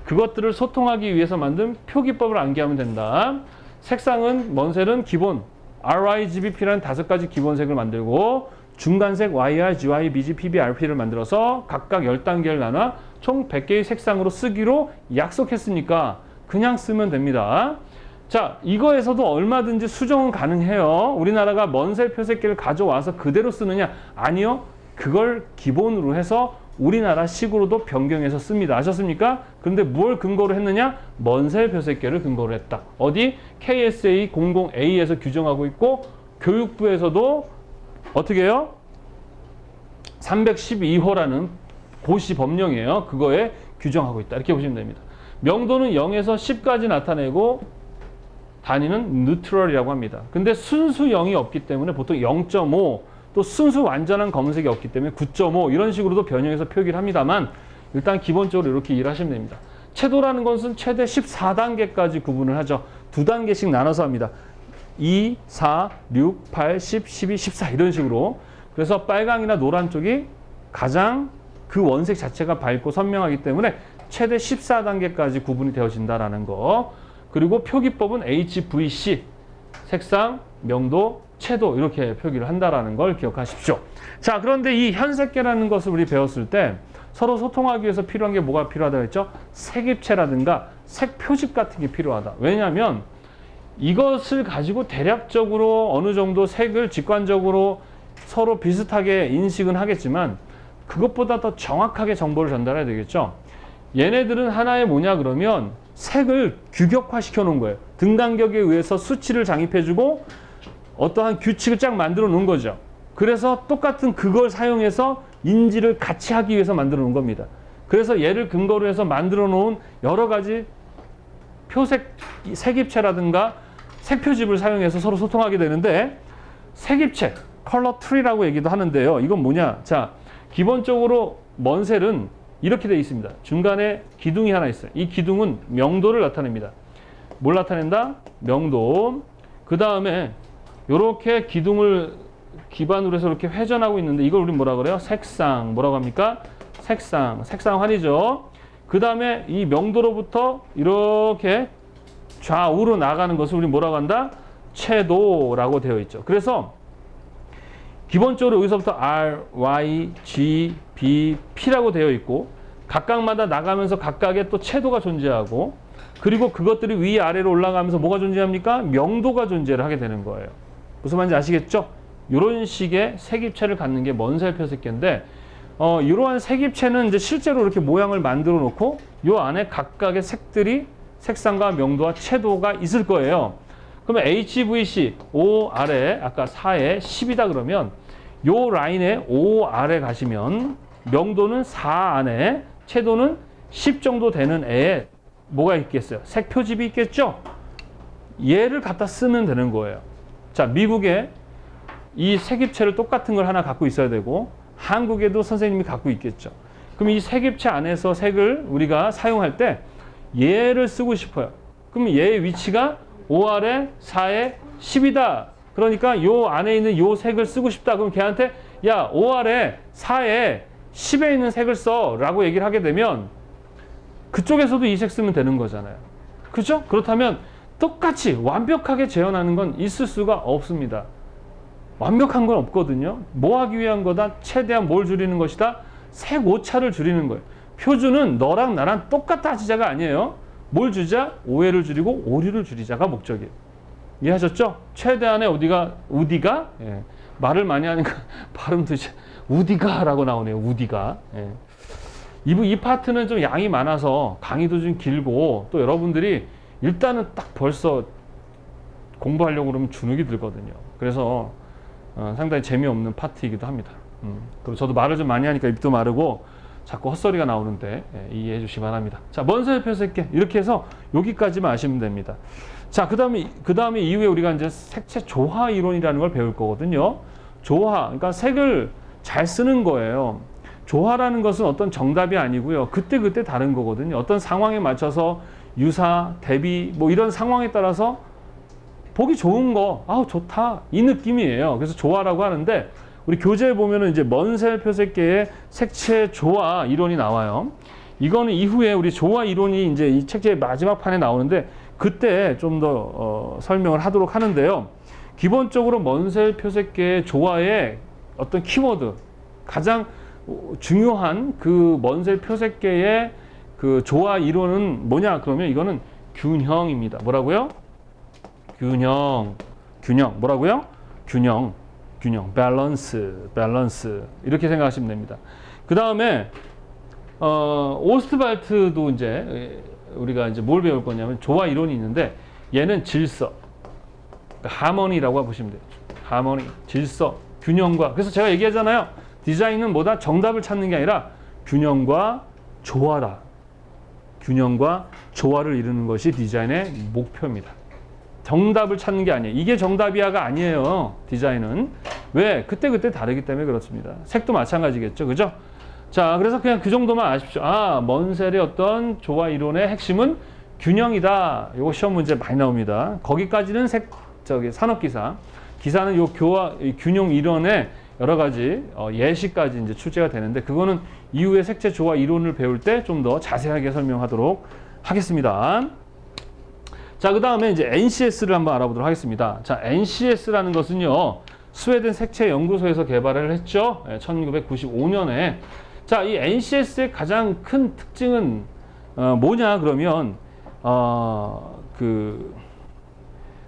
그것들을 소통하기 위해서 만든 표기법을 암기하면 된다. 색상은 먼셀은 기본 RIGBP라는 5가지 기본색을 만들고 중간색 YR, GY, BG, PB, RP를 만들어서 각각 10단계를 나눠 총 100개의 색상으로 쓰기로 약속했으니까 그냥 쓰면 됩니다. 자, 이거에서도 얼마든지 수정은 가능해요. 우리나라가 먼셀 표색계를 가져와서 그대로 쓰느냐? 아니요. 그걸 기본으로 해서 우리나라 식으로도 변경해서 씁니다. 아셨습니까? 그런데 뭘 근거로 했느냐? 먼셀 표색계를 근거로 했다. 어디? KSA 00A에서 규정하고 있고 교육부에서도 어떻게 해요? 312호라는 고시 법령이에요. 그거에 규정하고 있다. 이렇게 보시면 됩니다. 명도는 0에서 10까지 나타내고 단위는 뉴트럴이라고 합니다. 근데 순수 0이 없기 때문에 보통 0.5 또 순수 완전한 검은색이 없기 때문에 9.5 이런 식으로도 변형해서 표기를 합니다만 일단 기본적으로 이렇게 이해하시면 됩니다. 채도라는 것은 최대 14단계까지 구분을 하죠. 2단계씩 나눠서 합니다. 2, 4, 6, 8, 10, 12, 14 이런 식으로. 그래서 빨강이나 노란 쪽이 가장 그 원색 자체가 밝고 선명하기 때문에 최대 14단계까지 구분이 되어진다라는 거. 그리고 표기법은 HVC, 색상, 명도, 채도 이렇게 표기를 한다라는 걸 기억하십시오. 자, 그런데 이 현색계라는 것을 우리 배웠을 때 서로 소통하기 위해서 필요한 게 뭐가 필요하다고 했죠? 색입체라든가 색 표집 같은 게 필요하다. 왜냐하면 이것을 가지고 대략적으로 어느 정도 색을 직관적으로 서로 비슷하게 인식은 하겠지만 그것보다 더 정확하게 정보를 전달해야 되겠죠. 얘네들은 하나의 뭐냐 그러면 색을 규격화시켜 놓은 거예요. 등간격에 의해서 수치를 장입해주고 어떠한 규칙을 쫙 만들어 놓은 거죠. 그래서 똑같은 그걸 사용해서 인지를 같이 하기 위해서 만들어 놓은 겁니다. 그래서 얘를 근거로 해서 만들어 놓은 여러 가지 표색, 색입체라든가 색표집을 사용해서 서로 소통하게 되는데 색입체, 컬러 트리라고 얘기도 하는데요. 이건 뭐냐? 자, 기본적으로 먼셀은 이렇게 되어 있습니다. 중간에 기둥이 하나 있어요. 이 기둥은 명도를 나타냅니다. 뭘 나타낸다? 명도. 그 다음에 이렇게 기둥을 기반으로 해서 이렇게 회전하고 있는데 이걸 우리 뭐라 그래요? 색상. 뭐라고 합니까? 색상. 색상환이죠. 그 다음에 이 명도로부터 이렇게 좌우로 나가는 것을 우리 뭐라고 한다? 채도라고 되어 있죠. 그래서 기본적으로 여기서부터 R, Y, G, B, P라고 되어 있고 각각마다 나가면서 각각의 또 채도가 존재하고 그리고 그것들이 위아래로 올라가면서 뭐가 존재합니까? 명도가 존재를 하게 되는 거예요. 무슨 말인지 아시겠죠? 이런 식의 색입체를 갖는 게 먼셀 표색계인데 이러한 색입체는 이제 실제로 이렇게 모양을 만들어 놓고 이 안에 각각의 색들이 색상과 명도와 채도가 있을 거예요. 그러면 HVC, O 아래, 아까 4에 10이다 그러면 요 라인에 O 아래 가시면 명도는 4 안에 채도는 10 정도 되는 애에 뭐가 있겠어요? 색 표집이 있겠죠? 얘를 갖다 쓰면 되는 거예요. 자, 미국에 이 색입체를 똑같은 걸 하나 갖고 있어야 되고 한국에도 선생님이 갖고 있겠죠. 그럼 이 색입체 안에서 색을 우리가 사용할 때 얘를 쓰고 싶어요. 그럼 얘의 위치가 5아래 4에 10이다. 그러니까 요 안에 있는 요 색을 쓰고 싶다. 그럼 걔한테 야 5아래 4에 10에 있는 색을 써 라고 얘기를 하게 되면 그쪽에서도 이 색 쓰면 되는 거잖아요. 그죠? 그렇다면 똑같이 완벽하게 재현하는 건 있을 수가 없습니다. 완벽한 건 없거든요. 뭐 하기 위한 거다? 최대한 뭘 줄이는 것이다? 색 오차를 줄이는 거예요. 표준은 너랑 나랑 똑같아지자가 아니에요. 뭘 줄이자? 오해를 줄이고 오류를 줄이자가 목적이에요. 이해하셨죠? 최대한의 우디가 예. 말을 많이 하니까 발음도 이제 우디가라고 나오네요. 우디가. 예. 이 파트는 좀 양이 많아서 강의도 좀 길고 또 여러분들이 일단은 딱 벌써 공부하려고 그러면 주눅이 들거든요. 그래서 상당히 재미없는 파트이기도 합니다. 그리고 저도 말을 좀 많이 하니까 입도 마르고 자꾸 헛소리가 나오는데 이해해 주시기 바랍니다. 자, 먼셀 표색계 이렇게 해서 여기까지만 아시면 됩니다. 자, 그 다음에 이후에 우리가 이제 색채 조화 이론이라는 걸 배울 거거든요. 조화, 그러니까 색을 잘 쓰는 거예요. 조화라는 것은 어떤 정답이 아니고요. 그때그때 다른 거거든요. 어떤 상황에 맞춰서 유사, 대비 뭐 이런 상황에 따라서 보기 좋은 거, 아우 좋다 이 느낌이에요. 그래서 조화라고 하는데 우리 교재에 보면은 이제 먼셀 표색계의 색채 조화 이론이 나와요. 이거는 이후에 우리 조화 이론이 이제 이 책제의 마지막 판에 나오는데 그때 좀 더 설명을 하도록 하는데요. 기본적으로 먼셀 표색계의 조화의 어떤 키워드, 가장 중요한 그 먼셀 표색계의 그 조화 이론은 뭐냐? 그러면 이거는 균형입니다. 뭐라고요? 균형. 뭐라고요? 균형, 밸런스 이렇게 생각하시면 됩니다. 그 다음에 오스트발트도 이제 우리가 이제 뭘 배울 거냐면 조화 이론이 있는데 얘는 질서, 하모니라고 보시면 돼요. 하모니, 질서, 균형과 그래서 제가 얘기하잖아요. 디자인은 뭐다? 정답을 찾는 게 아니라 균형과 조화라. 균형과 조화를 이루는 것이 디자인의 목표입니다. 정답을 찾는 게 아니에요. 이게 정답이야가 아니에요. 디자인은. 왜? 그때그때 다르기 때문에 그렇습니다. 색도 마찬가지겠죠. 그죠? 자, 그래서 그냥 그 정도만 아십시오. 아, 먼셀의 어떤 조화 이론의 핵심은 균형이다. 이거 시험 문제 많이 나옵니다. 거기까지는 산업기사. 기사는 요 균형 이론의 여러 가지 예시까지 이제 출제가 되는데 그거는 이후에 색채 조화 이론을 배울 때 좀 더 자세하게 설명하도록 하겠습니다. 자, 그 다음에 이제 NCS를 한번 알아보도록 하겠습니다. 자, NCS라는 것은요, 스웨덴 색채 연구소에서 개발을 했죠. 1995년에. 자, 이 NCS의 가장 큰 특징은 뭐냐 그러면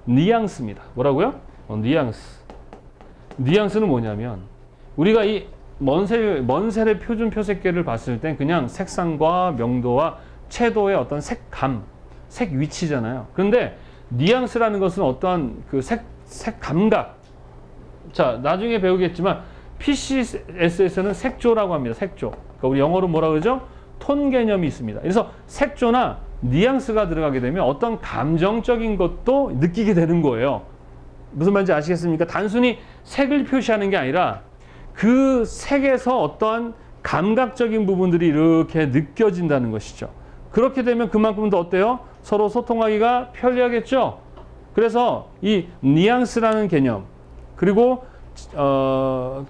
뉘앙스입니다. 뭐라고요? 뉘앙스는 뭐냐면 우리가 이 먼셀의 표준 표색계를 봤을 땐 그냥 색상과 명도와 채도의 어떤 색감, 색 위치잖아요. 그런데 뉘앙스라는 것은 어떠한 그 색 감각. 자, 나중에 배우겠지만 PCS에서는 색조라고 합니다. 색조. 그러니까 우리 영어로 뭐라 그러죠? 톤 개념이 있습니다. 그래서 색조나 뉘앙스가 들어가게 되면 어떤 감정적인 것도 느끼게 되는 거예요. 무슨 말인지 아시겠습니까? 단순히 색을 표시하는 게 아니라 그 색에서 어떠한 감각적인 부분들이 이렇게 느껴진다는 것이죠. 그렇게 되면 그만큼 더 어때요? 서로 소통하기가 편리하겠죠? 그래서 이 뉘앙스라는 개념, 그리고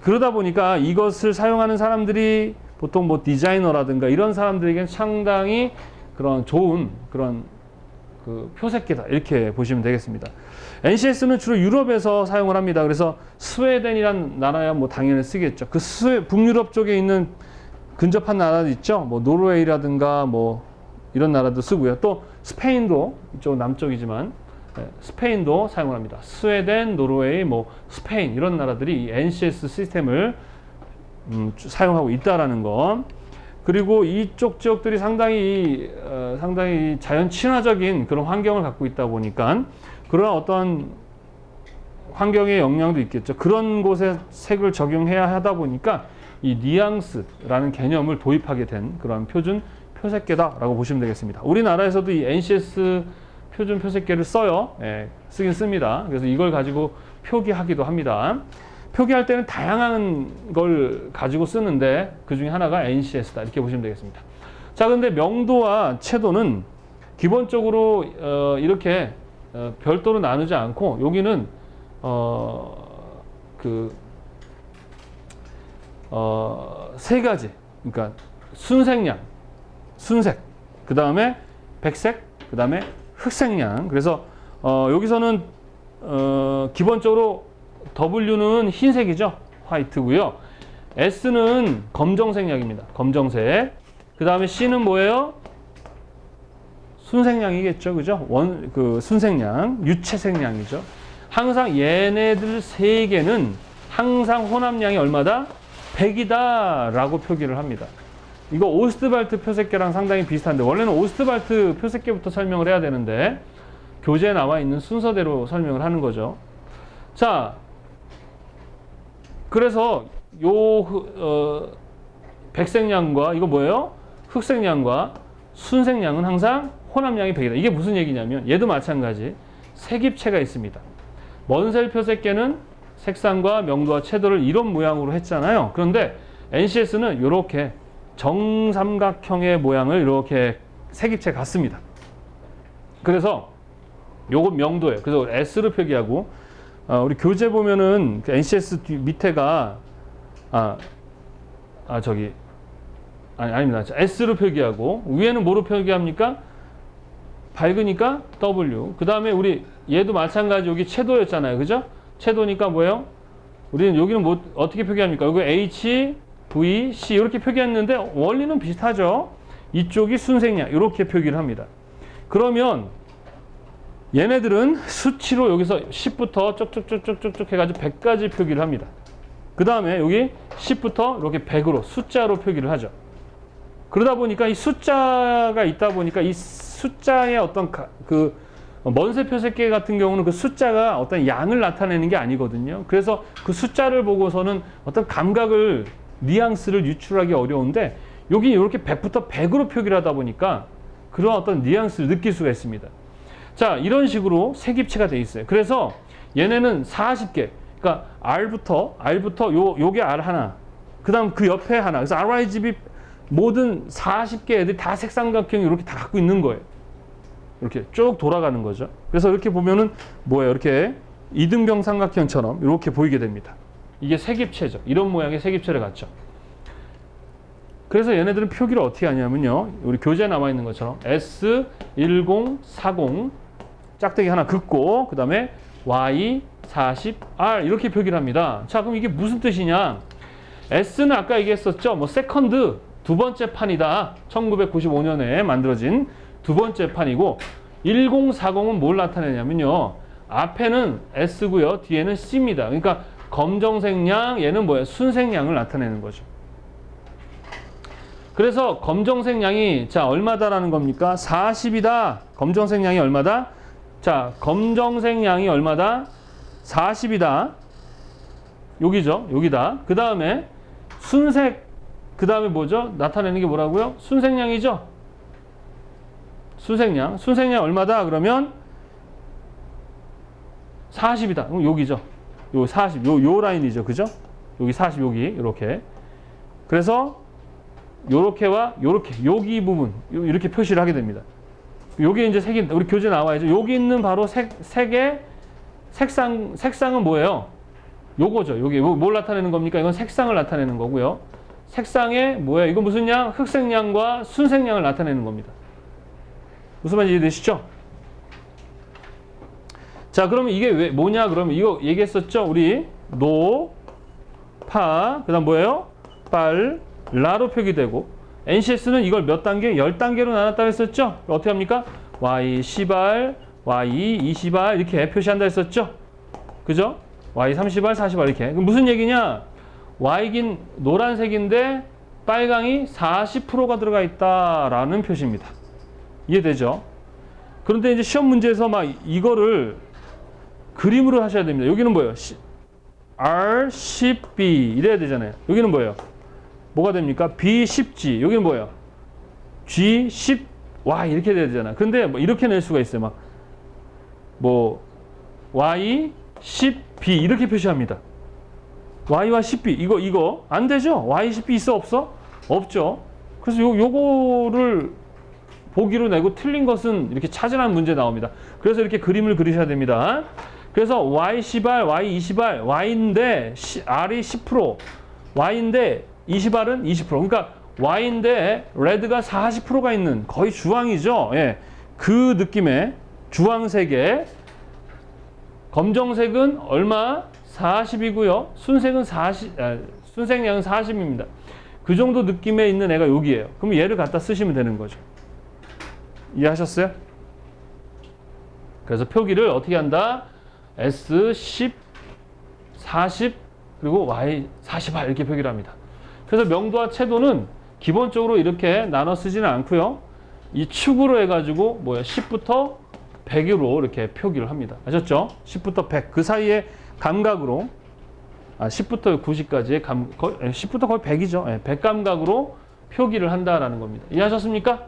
그러다 보니까 이것을 사용하는 사람들이 보통 뭐 디자이너라든가 이런 사람들에게는 상당히 그런 좋은 그런 그 표색계다 이렇게 보시면 되겠습니다. NCS는 주로 유럽에서 사용을 합니다. 그래서 스웨덴이란 나라야 뭐 당연히 쓰겠죠. 그 북유럽 쪽에 있는 근접한 나라도 있죠. 뭐 노르웨이라든가 뭐 이런 나라도 쓰고요. 또 스페인도 이쪽 남쪽이지만 스페인도 사용을 합니다. 스웨덴, 노르웨이, 뭐 스페인 이런 나라들이 이 NCS 시스템을 사용하고 있다라는 거. 그리고 이쪽 지역들이 상당히 자연 친화적인 그런 환경을 갖고 있다 보니까 그런 어떤 환경의 영향도 있겠죠. 그런 곳에 색을 적용해야 하다 보니까 이 뉘앙스라는 개념을 도입하게 된 그런 표준 표색계다라고 보시면 되겠습니다. 우리나라에서도 이 NCS 표준 표색계를 써요. 쓰긴 씁니다. 그래서 이걸 가지고 표기하기도 합니다. 표기할 때는 다양한 걸 가지고 쓰는데 그 중에 하나가 NCS다 이렇게 보시면 되겠습니다. 자, 근데 명도와 채도는 기본적으로 이렇게 별도로 나누지 않고 여기는 세 가지, 그러니까 순색량, 순색, 그 다음에 백색, 그 다음에 흑색량. 그래서 여기서는 기본적으로 W는 흰색이죠. 화이트고요. S는 검정색량입니다. 검정색. 그 다음에 C는 뭐예요? 순색량이겠죠. 그죠? 순색량, 유채색량이죠. 항상 얘네들 세 개는 항상 혼합량이 얼마다? 100이다 라고 표기를 합니다. 이거 오스트발트 표색계랑 상당히 비슷한데 원래는 오스트발트 표색계부터 설명을 해야 되는데 교재에 나와 있는 순서대로 설명을 하는 거죠. 자, 그래서 백색량과 이거 뭐예요? 흑색량과 순색량은 항상 혼합량이 100이다. 이게 무슨 얘기냐면 얘도 마찬가지 색입체가 있습니다. 먼셀 표색계는 색상과 명도와 채도를 이런 모양으로 했잖아요. 그런데 NCS는 이렇게 정삼각형의 모양을 이렇게 색입체 같습니다. 그래서 요건 명도예요. 그래서 S로 표기하고 우리 교재 보면은 NCS 밑에가 아닙니다. S로 표기하고 위에는 뭐로 표기합니까? 밝으니까 W. 그 다음에 우리 얘도 마찬가지 여기 채도였잖아요. 그죠? 채도니까 뭐예요? 우리는 여기는 뭐 어떻게 표기합니까? 여기 H, V, C 이렇게 표기했는데 원리는 비슷하죠. 이쪽이 순색량 이렇게 표기를 합니다. 그러면 얘네들은 수치로 여기서 10부터 쭉쭉쭉쭉쭉 해가지고 100까지 표기를 합니다. 그 다음에 여기 10부터 이렇게 100으로 숫자로 표기를 하죠. 그러다 보니까 이 숫자가 있다 보니까 이 숫자의 어떤 먼세 표색계 같은 경우는 그 숫자가 어떤 양을 나타내는 게 아니거든요. 그래서 그 숫자를 보고서는 어떤 감각을 뉘앙스를 유출하기 어려운데 여기 이렇게 100부터 100으로 표기를 하다 보니까 그런 어떤 뉘앙스를 느낄 수가 있습니다. 자, 이런 식으로 색입체가 돼 있어요. 그래서 얘네는 40개, 그러니까 R부터 요게 R 하나, 그 다음 그 옆에 하나, 그래서 RYGB 모든 40개 애들이 다 색삼각형이 이렇게 다 갖고 있는 거예요. 이렇게 쭉 돌아가는 거죠. 그래서 이렇게 보면은 뭐예요? 이렇게 이등병 삼각형처럼 이렇게 보이게 됩니다. 이게 색입체죠. 이런 모양의 색입체를 갖죠. 그래서 얘네들은 표기를 어떻게 하냐면요. 우리 교재에 나와 있는 것처럼 S1040 짝대기 하나 긋고 그 다음에 Y40R 이렇게 표기를 합니다. 자, 그럼 이게 무슨 뜻이냐? S는 아까 얘기했었죠. 뭐 세컨드 두 번째 판이다. 1995년에 만들어진 두 번째 판이고 1040은 뭘 나타내냐면요. 앞에는 S고요. 뒤에는 C입니다. 그러니까 검정색량, 얘는 뭐예요? 순색량을 나타내는 거죠. 그래서 검정색량이 자 얼마다라는 겁니까? 40이다. 검정색량이 얼마다? 자, 검정색량이 얼마다? 40이다. 여기죠. 여기다. 그 다음에 순색, 그 다음에 뭐죠? 나타내는 게 뭐라고요? 순색량이죠. 순색량. 순색량 얼마다? 그러면 40이다. 그럼 여기죠. 요 40, 요 라인이죠. 그죠? 여기 40, 여기, 이렇게. 그래서, 요렇게와 요렇게, 여기 부분, 이렇게 표시를 하게 됩니다. 요게 이제 색이, 우리 교재 나와야죠. 여기 있는 바로 색의, 색상은 뭐예요? 요거죠. 요게, 뭘 나타내는 겁니까? 이건 색상을 나타내는 거고요. 색상에 뭐예요? 이건 무슨 양? 흑색량과 순색량을 나타내는 겁니다. 무슨 말인지 이해되시죠? 자, 그러면 이게 왜 뭐냐? 그러면 이거 얘기했었죠? 우리 노, 파, 그 다음 뭐예요? 빨, 라로 표기되고, NCS는 이걸 몇 단계? 10단계로 나눴다고 했었죠? 어떻게 합니까? Y 10R, Y 20R 이렇게 표시한다 했었죠? 그죠? Y 30R, 40R 이렇게. 그럼 무슨 얘기냐? Y긴 노란색인데 빨강이 40%가 들어가 있다라는 표시입니다. 이해되죠? 그런데 이제 시험 문제에서 막 이거를 그림으로 하셔야 됩니다. 여기는 뭐예요? R, 10B 이래야 되잖아요. 여기는 뭐예요? 뭐가 됩니까? B, 10G. 여기는 뭐예요? G, 10Y 이렇게 돼야 되잖아. 근데 뭐 이렇게 낼 수가 있어요. 막 Y, 10B 이렇게 표시합니다. Y와 10B 이거 안 되죠? Y, 10B 있어 없어? 없죠. 그래서 요거를 보기로 내고 틀린 것은 이렇게 찾으라는 문제 나옵니다. 그래서 이렇게 그림을 그리셔야 됩니다. 그래서 Y 10R, Y 20R, Y인데 R이 10%, Y인데 20R은 20%. 그러니까 Y인데 레드가 40%가 있는 거의 주황이죠. 예. 그 느낌의 주황색의 검정색은 얼마? 40이고요. 순색은 순색량은 40입니다. 그 정도 느낌에 있는 애가 여기예요. 그럼 얘를 갖다 쓰시면 되는 거죠. 이해하셨어요? 그래서 표기를 어떻게 한다? S 10, 40 그리고 Y 40R 이렇게 표기를 합니다. 그래서 명도와 채도는 기본적으로 이렇게 나눠 쓰지는 않고요. 이 축으로 해가지고 10부터 100으로 이렇게 표기를 합니다. 아셨죠? 10부터 100 그 사이에 감각으로 10부터 90까지의 10부터 거의 100이죠. 100 감각으로 표기를 한다라는 겁니다. 이해하셨습니까?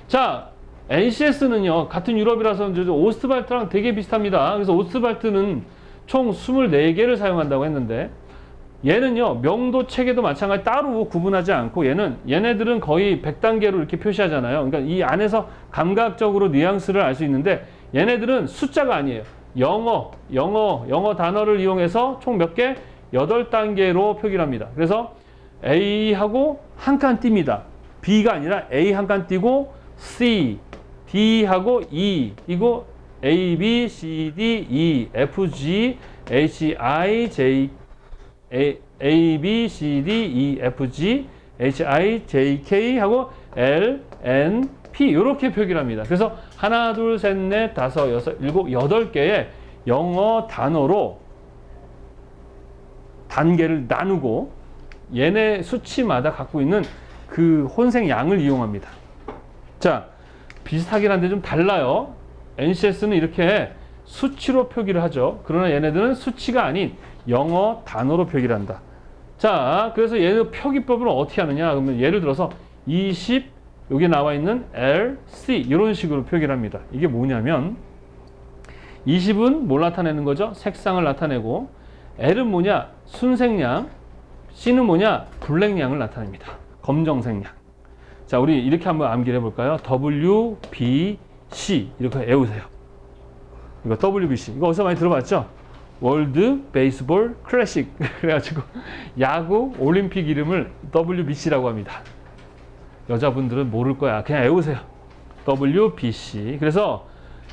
자, NCS는요, 같은 유럽이라서 오스트발트랑 되게 비슷합니다. 그래서 오스트발트는 총 24개를 사용한다고 했는데, 얘는요, 명도 체계도 마찬가지 따로 구분하지 않고, 얘네들은 거의 100단계로 이렇게 표시하잖아요. 그러니까 이 안에서 감각적으로 뉘앙스를 알 수 있는데, 얘네들은 숫자가 아니에요. 영어 단어를 이용해서 총 몇 개? 8단계로 표기를 합니다. 그래서 A하고 한 칸 띱니다. B가 아니라 A 한 칸 띄고 C, D하고 E 이거 A, B, C, D, E, F, G, H, I, J, A, B, C, D, E, F, G, H, I, J, K 하고 L, N, P 이렇게 표기를 합니다. 그래서 하나, 둘, 셋, 넷, 다섯, 여섯, 일곱, 8개의 영어 단어로 단계를 나누고 얘네 수치마다 갖고 있는 그 혼색 양을 이용합니다. 자, 비슷하긴 한데 좀 달라요. NCS는 이렇게 수치로 표기를 하죠. 그러나 얘네들은 수치가 아닌 영어 단어로 표기를 한다. 자, 그래서 얘네 표기법을 어떻게 하느냐? 그러면 예를 들어서 20, 여기 나와 있는 L, C 이런 식으로 표기를 합니다. 이게 뭐냐면 20은 뭘 나타내는 거죠? 색상을 나타내고 L은 뭐냐? 순색량, C는 뭐냐? 블랙량을 나타냅니다. 검정색량. 자, 우리 이렇게 한번 암기를 해볼까요? W, B, C 이렇게 외우세요. 이거 WBC 이거 어디서 많이 들어봤죠? 월드 베이스볼 클래식 그래가지고 야구 올림픽 이름을 WBC라고 합니다. 여자분들은 모를 거야. 그냥 외우세요. WBC. 그래서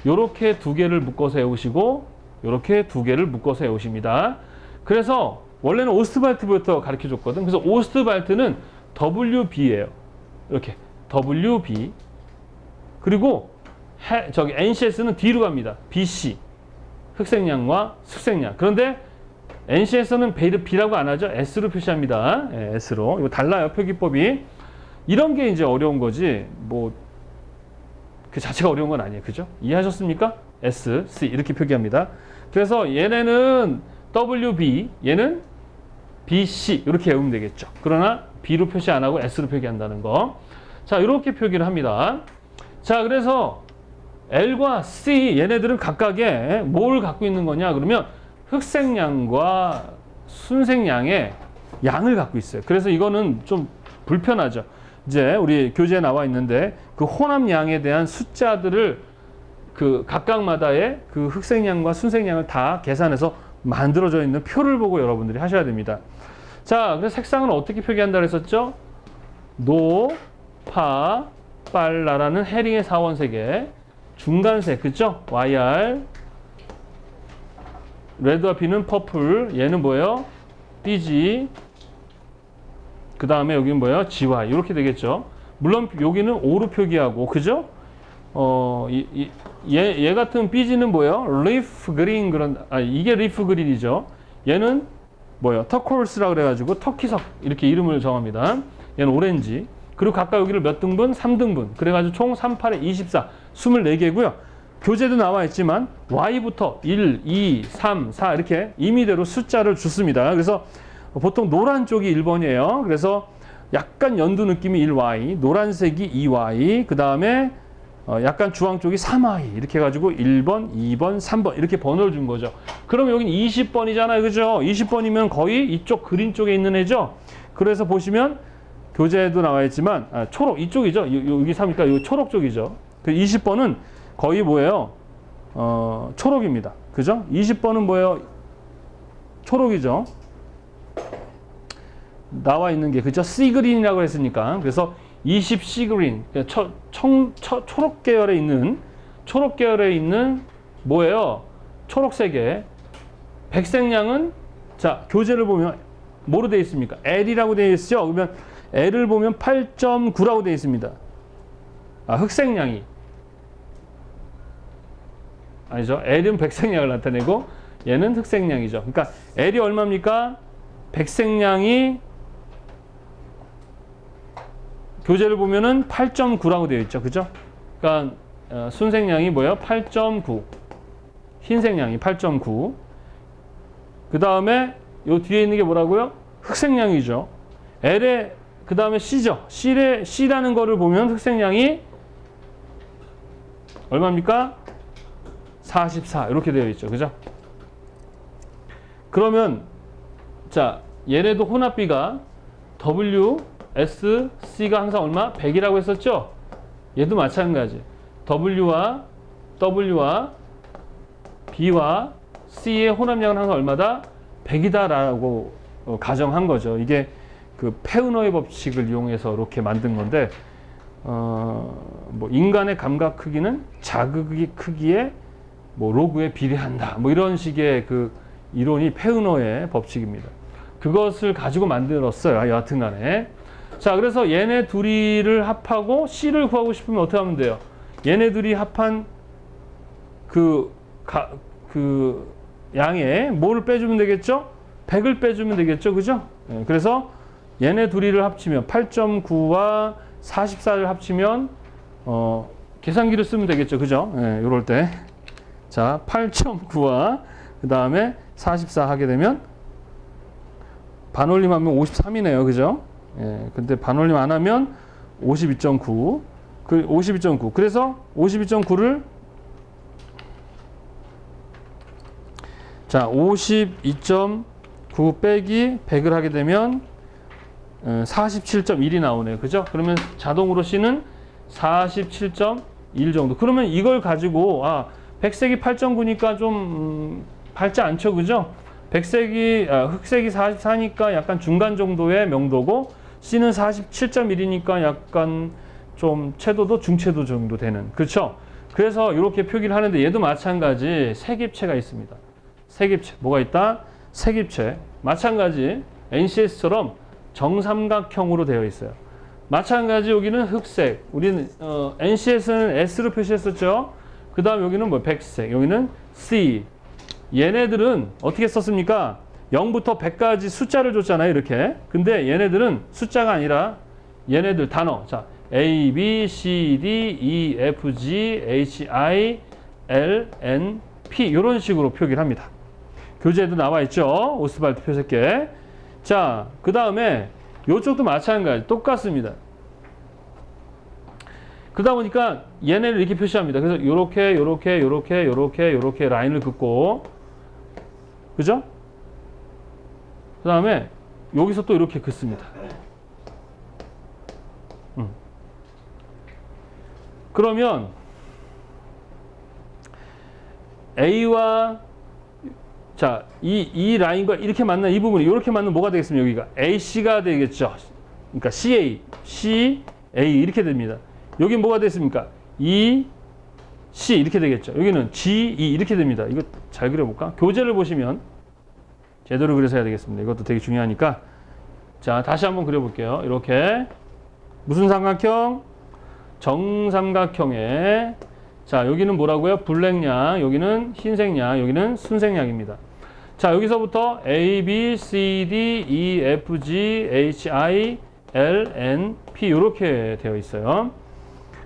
요렇게 두 개를 묶어서 외우시고 요렇게 두 개를 묶어서 외우십니다. 그래서 원래는 오스트발트부터 가르쳐 줬거든. 그래서 오스트발트는 WB예요. 이렇게 WB. 그리고 저기 NCS는 D로 갑니다. BC. 흑색량과 숙색량. 그런데 NCS는 B라고 안 하죠. S로 표시합니다. 네, S로. 이거 달라요. 표기법이. 이런 게 이제 어려운 거지. 그 자체가 어려운 건 아니에요. 그죠? 이해하셨습니까? S, C 이렇게 표기합니다. 그래서 얘네는 WB, 얘는 BC 이렇게 외우면 되겠죠. 그러나 B로 표시 안 하고 S로 표기한다는 거. 자, 이렇게 표기를 합니다. 자, 그래서 L과 C 얘네들은 각각의 뭘 갖고 있는 거냐 그러면 흑색량과 순색량의 양을 갖고 있어요. 그래서 이거는 좀 불편하죠. 이제 우리 교재에 나와 있는데 그 혼합량에 대한 숫자들을 그 각각마다의 그 흑색량과 순색량을 다 계산해서 만들어져 있는 표를 보고 여러분들이 하셔야 됩니다. 자, 그래서 색상은 어떻게 표기한다 그랬었죠? 노, 파, 빨라라는 헤링의 사원색에 중간색, 그죠? YR, 레드와 B는 퍼플, 얘는 뭐예요? BG, 그 다음에 여기는 뭐예요? GY, 이렇게 되겠죠. 물론 여기는 O로 표기하고, 그죠? 얘 같은 BG는 뭐예요? 리프 그린 이게 리프 그린이죠. 얘는 뭐예요? 터콜스라 그래가지고 터키석 이렇게 이름을 정합니다. 얘는 오렌지. 그리고 각각 여기를 몇 등분? 3등분. 그래가지고 총 3, 8에 24, 24개고요. 교재도 나와 있지만 Y부터 1, 2, 3, 4 이렇게 임의대로 숫자를 줬습니다. 그래서 보통 노란 쪽이 1번이에요. 그래서 약간 연두 느낌이 1Y, 노란색이 2Y, 그 다음에 약간 주황 쪽이 3Y 이렇게 해가지고 1번, 2번, 3번 이렇게 번호를 준 거죠. 그럼 여긴 20번이잖아요. 그죠? 20번이면 거의 이쪽 그린 쪽에 있는 애죠. 그래서 보시면 교재에도 나와 있지만 초록 이쪽이죠. 여기 3이니까 이 초록 쪽이죠. 그 20번은 거의 뭐예요? 초록입니다. 그죠? 20번은 뭐예요? 초록이죠. 나와 있는 게 그죠? 시그린이라고 했으니까. 그래서 20 시그린, 초록 계열에 있는 뭐예요? 초록색에 백색량은 자 교재를 보면 뭐로 되어 있습니까? L이라고 되어 있죠. 그러면 L을 보면 8.9라고 되어 있습니다. 흑색량이 아니죠. L은 백색량을 나타내고 얘는 흑색량이죠. 그러니까 L이 얼마입니까? 백색량이 교재를 보면은 8.9라고 되어 있죠. 그죠? 그러니까 순색량이 뭐예요? 8.9. 흰색량이 8.9. 그 다음에 요 뒤에 있는 게 뭐라고요? 흑색량이죠. L에 그 다음에 C죠. C라는 거를 보면 흑색량이 얼마입니까? 44 이렇게 되어 있죠. 그죠? 그러면 자 얘네도 혼합비가 W, S, C가 항상 얼마? 100이라고 했었죠? 얘도 마찬가지. W와 B와 C의 혼합량은 항상 얼마다? 100이다라고 가정한 거죠. 이게 그 페우너의 법칙을 이용해서 이렇게 만든 건데 뭐 인간의 감각 크기는 자극의 크기에 뭐 로그에 비례한다. 뭐 이런 식의 그 이론이 페우너의 법칙입니다. 그것을 가지고 만들었어요. 여하튼 간에. 자, 그래서 얘네 둘이를 합하고 C를 구하고 싶으면 어떻게 하면 돼요? 얘네 둘이 합한 그 양에 뭐를 빼주면 되겠죠? 100을 빼주면 되겠죠? 그죠? 그래서 얘네 둘이를 합치면 8.9와 44를 합치면 계산기를 쓰면 되겠죠? 그죠? 이럴 때. 자, 8.9와 그 다음에 44 하게 되면 반올림하면 53이네요. 그죠? 근데 반올림 안 하면 52.9. 52.9. 그래서 52.9를 자, 52.9 빼기 100을 하게 되면 47.1이 나오네요. 그죠? 그러면 자동으로 C는 47.1 정도. 그러면 이걸 가지고 백색이 8.9니까 좀 밝지 않죠. 그죠? 흑색이 44니까 약간 중간 정도의 명도고 C는 47.1이니까 약간 좀 채도도 중채도 정도 되는. 그렇죠? 그래서 이렇게 표기를 하는데 얘도 마찬가지 색입체가 있습니다. 색입체. 뭐가 있다? 색입체. 마찬가지 NCS처럼 정삼각형으로 되어 있어요. 마찬가지 여기는 흑색. 우리는 NCS는 S로 표시했었죠. 그 다음 여기는 뭐 백색. 여기는 C. 얘네들은 어떻게 썼습니까? 0부터 100까지 숫자를 줬잖아요. 이렇게. 근데 얘네들은 숫자가 아니라 얘네들 단어. 자, A, B, C, D, E, F, G, H, I, L, N, P 이런 식으로 표기를 합니다. 교재에도 나와 있죠. 오스발트 표색계. 자, 그 다음에 이쪽도 마찬가지. 똑같습니다. 그러다 보니까 얘네를 이렇게 표시합니다. 그래서 요렇게 라인을 긋고, 그죠? 그 다음에 여기서 또 이렇게 긋습니다. 그러면 A와 자, 이 라인과 이렇게 만난 이 부분이 이렇게 만나면 뭐가 되겠습니까? 여기가 AC가 되겠죠. 그러니까 CA 이렇게 됩니다. 여기 뭐가 됐습니까? EC 이렇게 되겠죠. 여기는 GE 이렇게 됩니다. 이거 잘 그려볼까? 교재를 보시면 제대로 그려서 해야 되겠습니다. 이것도 되게 중요하니까. 자, 다시 한번 그려볼게요. 이렇게 무슨 삼각형? 정삼각형에 자, 여기는 뭐라고요? 블랙양, 여기는 흰색양, 여기는 순색양입니다. 자, 여기서부터 A, B, C, D, E, F, G, H, I, L, N, P 이렇게 되어 있어요.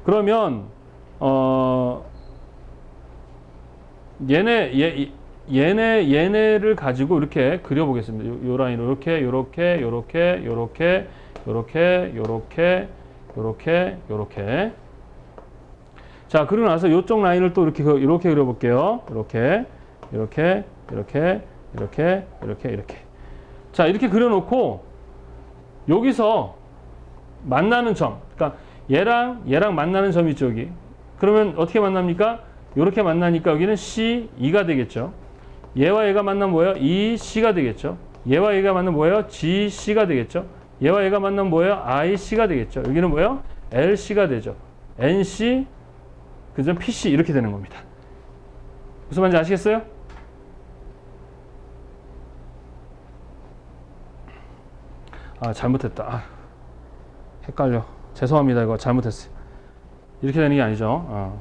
그러면 얘네를 가지고 이렇게 그려보겠습니다. 요 라인으로 요렇게. 자, 그러고 나서 이쪽 라인을 또 이렇게 그려볼게요. 이렇게. 자, 이렇게 그려놓고 여기서 만나는 점, 그러니까 얘랑 만나는 점이 있죠, 여기. 그러면 어떻게 만납니까? 이렇게 만나니까 여기는 C, E가 되겠죠. 얘와 얘가 만나면 뭐예요? E, C가 되겠죠. 얘와 얘가 만나면 뭐예요? G, C가 되겠죠. 얘와 얘가 만나면 뭐예요? I, C가 되겠죠. 여기는 뭐예요? L, C가 되죠. N, C, 그죠? P, C 이렇게 되는 겁니다. 무슨 말인지 아시겠어요? 아, 잘못했다. 아, 헷갈려. 죄송합니다. 이거 잘못했어요. 이렇게 되는 게 아니죠.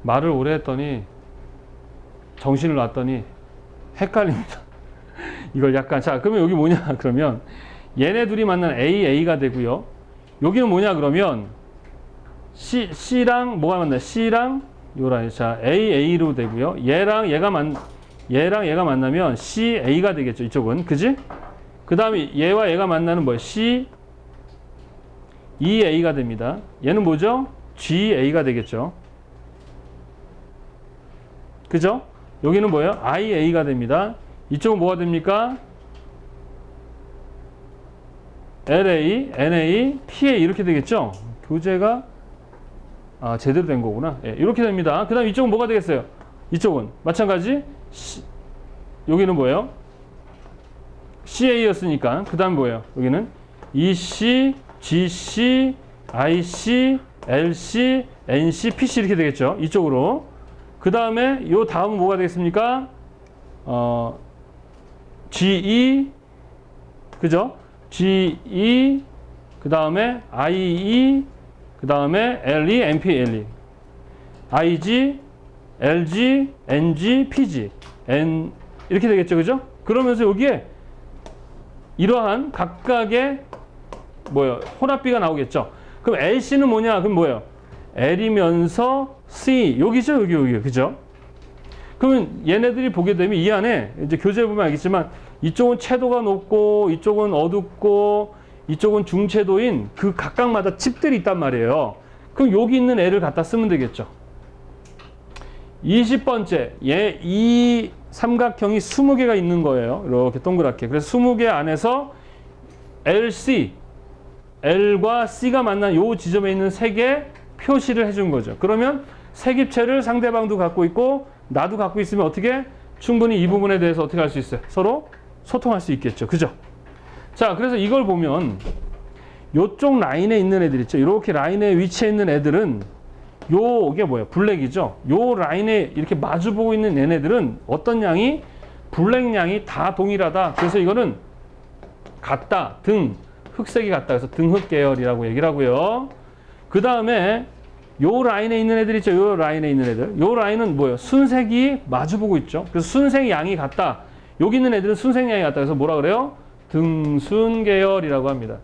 말을 오래 했더니 정신을 놨더니 헷갈립니다. 이걸 약간 자, 그러면 여기 뭐냐? 그러면 얘네 둘이 만난 A가 되고요. 여기는 뭐냐? 그러면 C랑 뭐가 만나요? C랑 요 라인. 자, A로 되고요. 얘랑 얘가 만나면 CA가 되겠죠. 이쪽은. 그지? 그 다음에 얘와 얘가 만나는 뭐예요? EA가 됩니다. 얘는 뭐죠? GA가 되겠죠. 그죠? 여기는 뭐예요? IA가 됩니다. 이쪽은 뭐가 됩니까? LA, NA, PA 이렇게 되겠죠? 교재가 제대로 된 거구나. 예, 이렇게 됩니다. 그 다음 이쪽은 뭐가 되겠어요? 이쪽은 마찬가지 여기는 뭐예요? CA였으니까 그 다음 뭐예요? 여기는 EC, GC, IC, LC, NC, PC 이렇게 되겠죠? 이쪽으로. 그 다음에 요 다음은 뭐가 되겠습니까? GE, 그죠? GE, 그 다음에 IE, 그 다음에 LE, MP, LE, IG, LG, NG, PG, N 이렇게 되겠죠, 그죠? 그러면서 여기에 이러한 각각의 뭐예요? 혼합비가 나오겠죠. 그럼 LC는 뭐냐? 그럼 뭐예요? L이면서 C 여기죠, 여기 그죠? 그러면 얘네들이 보게 되면 이 안에 이제 교재 보면 알겠지만 이쪽은 채도가 높고 이쪽은 어둡고 이쪽은 중채도인 그 각각마다 칩들이 있단 말이에요. 그럼 여기 있는 애를 갖다 쓰면 되겠죠. 20번째, 이 삼각형이 20개가 있는 거예요. 이렇게 동그랗게. 그래서 20개 안에서 LC, L과 C가 만난 요 지점에 있는 3개 표시를 해준 거죠. 그러면 색입체를 상대방도 갖고 있고 나도 갖고 있으면 어떻게 충분히 이 부분에 대해서 어떻게 할 수 있어요? 서로 소통할 수 있겠죠. 그죠? 자, 그래서 이걸 보면 요쪽 라인에 있는 애들 있죠. 이렇게 라인에 위치해 있는 애들은 요게 뭐예요? 블랙이죠. 요 라인에 이렇게 마주보고 있는 얘네들은 어떤 양이 블랙 양이 다 동일하다. 그래서 이거는 같다. 흑색이 같다. 그래서 등흑 계열이라고 얘기를 하고요. 그 다음에 요 라인에 있는 애들 있죠. 요 라인에 있는 애들. 요 라인은 뭐예요? 순색이 마주보고 있죠. 그래서 순색 양이 같다. 여기 있는 애들은 순색 양이 같다. 그래서 뭐라 그래요? 등순 계열이라고 합니다.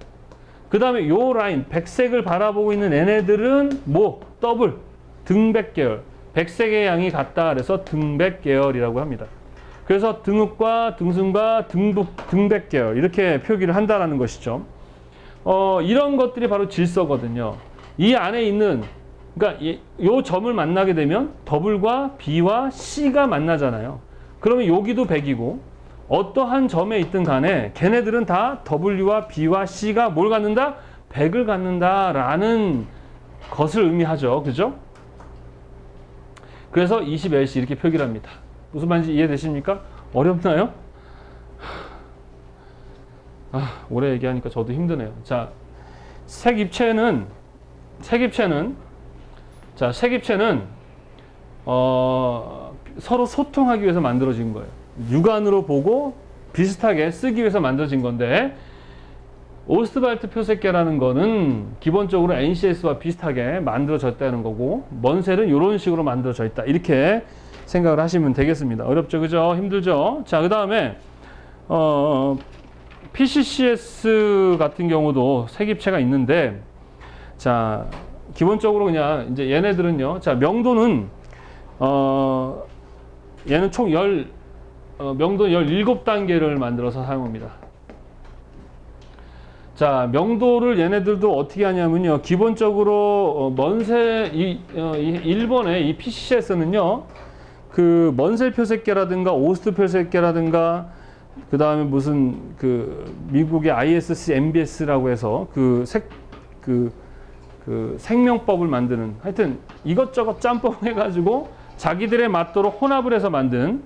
그 다음에 요 라인, 백색을 바라보고 있는 얘네들은 뭐? 더블, 등백 계열. 백색의 양이 같다 그래서 등백 계열이라고 합니다. 그래서 등읍과 등승과 등백 계열 이렇게 표기를 한다라는 것이죠. 이런 것들이 바로 질서거든요. 이 안에 있는 그러니까 요 점을 만나게 되면 W과 B와 C가 만나잖아요. 그러면 여기도 100이고 어떠한 점에 있든 간에 걔네들은 다 W와 B와 C가 뭘 갖는다? 100을 갖는다라는 것을 의미하죠. 그죠? 그래서 20LC 이렇게 표기를 합니다. 무슨 말인지 이해되십니까? 어렵나요? 오래 얘기하니까 저도 힘드네요. 자, 색입체는 서로 소통하기 위해서 만들어진 거예요. 육안으로 보고 비슷하게 쓰기 위해서 만들어진 건데 오스트발트 표색계라는 거는 기본적으로 NCS와 비슷하게 만들어졌다는 거고 먼셀은 이런 식으로 만들어져 있다. 이렇게 생각을 하시면 되겠습니다. 어렵죠? 그죠? 힘들죠? 자, 그 다음에 PCCS 같은 경우도 색입체가 있는데 자, 기본적으로 그냥 이제 얘네들은요. 자, 명도는 얘는 총 명도 17단계를 만들어서 사용합니다. 자, 명도를 얘네들도 어떻게 하냐면요. 기본적으로 일본의 이 PCCS는요. 그 먼셀 표색계라든가 오스트 표색계라든가 그 다음에 무슨 그 미국의 ISC MBS라고 해서 그 생명법을 만드는 하여튼 이것저것 짬뽕 해가지고 자기들에 맞도록 혼합을 해서 만든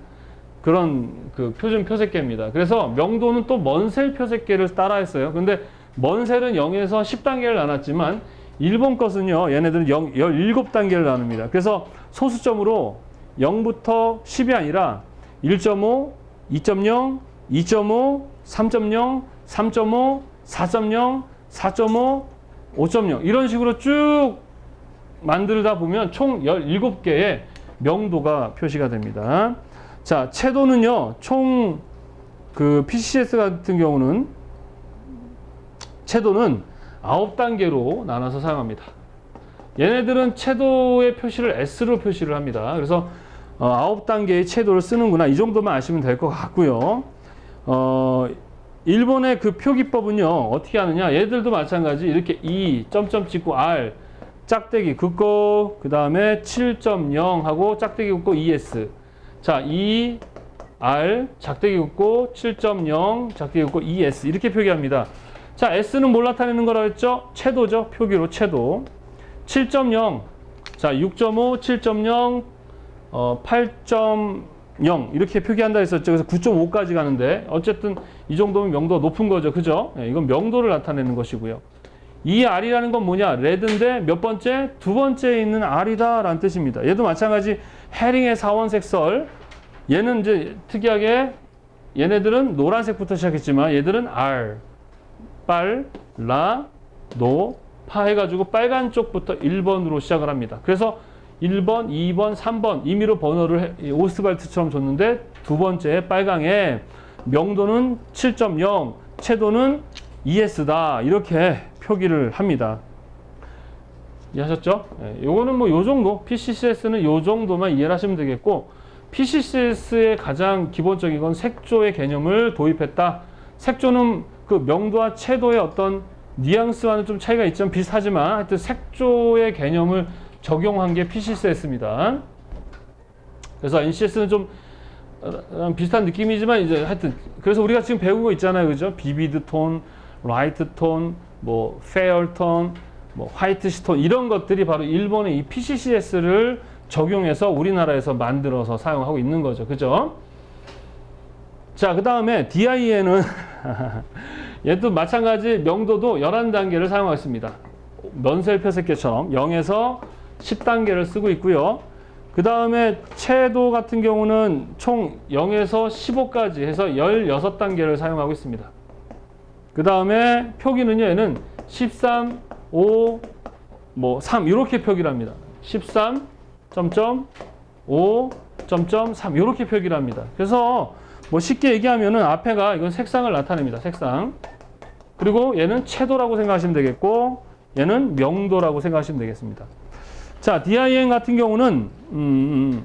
그런 그 표준 표색계입니다. 그래서 명도는 또 먼셀 표색계를 따라했어요. 근데 먼셀은 0에서 10단계를 나눴지만 일본 것은요. 얘네들은 17단계를 나눕니다. 그래서 소수점으로 0부터 10이 아니라 1.5, 2.0, 2.5, 3.0, 3.5, 4.0, 4.5, 5.0 이런 식으로 쭉 만들다 보면 총 17개의 명도가 표시가 됩니다. 자, 채도는요. 총 그 PCCS 같은 경우는 채도는 9단계로 나눠서 사용합니다. 얘네들은 채도의 표시를 S로 표시를 합니다. 그래서 9단계의 채도를 쓰는구나. 이 정도만 아시면 될 것 같고요. 일본의 그 표기법은요. 어떻게 하느냐. 얘들도 마찬가지 이렇게 E, 점점 찍고 R, 짝대기 긋고 그 다음에 7.0 하고 짝대기 긋고 ES. 자, E, R, 작대기 긋고 7.0, 작대기 긋고 ES 이렇게 표기합니다. 자, S는 뭘 나타내는 거라고 했죠? 채도죠. 표기로 채도. 7.0, 자, 6.5, 7.0, 8.0 이렇게 표기한다 했었죠. 그래서 9.5까지 가는데 어쨌든 이 정도면 명도가 높은 거죠. 그죠? 네, 이건 명도를 나타내는 것이고요. 이 R이라는 건 뭐냐? 레드인데 몇 번째? 두 번째에 있는 R이다 라는 뜻입니다. 얘도 마찬가지 해링의 사원색설. 얘는 이제 특이하게 얘네들은 노란색부터 시작했지만 얘들은 R, 빨, 라, 노, 파 해가지고 빨간 쪽부터 1번으로 시작을 합니다. 그래서 1번, 2번, 3번 임의로 번호를 오스트발트처럼 줬는데 두 번째 빨강에 명도는 7.0, 채도는 ES다 이렇게 표기를 합니다. 이해하셨죠? 요거는 뭐 요 정도, PCCS는 요 정도만 이해를 하시면 되겠고 PCCS의 가장 기본적인 건 색조의 개념을 도입했다. 색조는 그 명도와 채도의 어떤 뉘앙스와는 좀 차이가 있지만 비슷하지만 하여튼 색조의 개념을 적용한 게 PCCS입니다. 그래서 NCS는 좀 비슷한 느낌이지만 이제 하여튼 그래서 우리가 지금 배운 거 있잖아요. 그죠? 비비드 톤, 라이트 톤, 뭐 페어 톤, 뭐 화이트 톤 이런 것들이 바로 일본의 이 PCCS를 적용해서 우리나라에서 만들어서 사용하고 있는 거죠. 그죠? 자, 그 다음에 DIN은 얘도 마찬가지 명도도 11단계를 사용하겠습니다. 먼셀 표색계처럼 0에서 10단계를 쓰고 있고요. 그 다음에 채도 같은 경우는 총 0에서 15까지 해서 16단계를 사용하고 있습니다. 그 다음에 표기는요, 얘는 13, 5, 뭐 3 이렇게 표기를 합니다. 13, 점점 5, 점점 3 이렇게 표기를 합니다. 그래서 뭐 쉽게 얘기하면은 앞에가 이건 색상을 나타냅니다. 색상. 그리고 얘는 채도라고 생각하시면 되겠고 얘는 명도라고 생각하시면 되겠습니다. 자, DIN 같은 경우는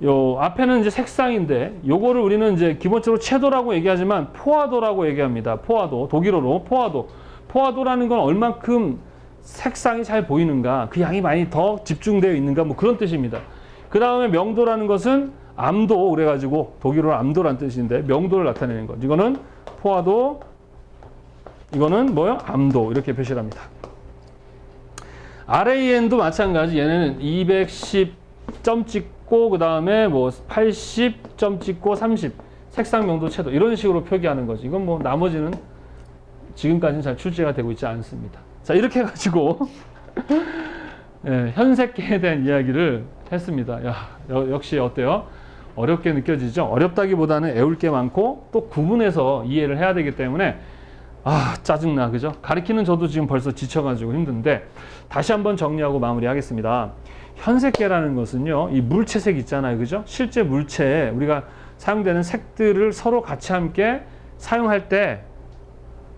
요 앞에는 이제 색상인데 요거를 우리는 이제 기본적으로 채도라고 얘기하지만 포화도라고 얘기합니다. 포화도, 독일어로 포화도. 포화도라는 건 얼만큼 색상이 잘 보이는가, 그 양이 많이 더 집중되어 있는가, 뭐 그런 뜻입니다. 그 다음에 명도라는 것은 암도 그래가지고 독일어로 암도라는 뜻인데 명도를 나타내는 것. 이거는 포화도, 이거는 뭐요? 암도, 이렇게 표시를 합니다. RAN도 마찬가지. 얘는 210점 찍고 그 다음에 뭐 80점 찍고 30 색상 명도 채도 이런 식으로 표기하는 거지. 이건 뭐 나머지는 지금까지는 잘 출제가 되고 있지 않습니다. 자, 이렇게 해가지고 예, 현색계에 대한 이야기를 했습니다. 야, 역시 어때요? 어렵게 느껴지죠? 어렵다기보다는 애울 게 많고 또 구분해서 이해를 해야 되기 때문에 짜증나, 그죠? 가르치는 저도 지금 벌써 지쳐가지고 힘든데 다시 한번 정리하고 마무리하겠습니다. 현색계라는 것은요, 이 물체색 있잖아요, 그죠? 실제 물체에 우리가 사용되는 색들을 서로 같이 함께 사용할 때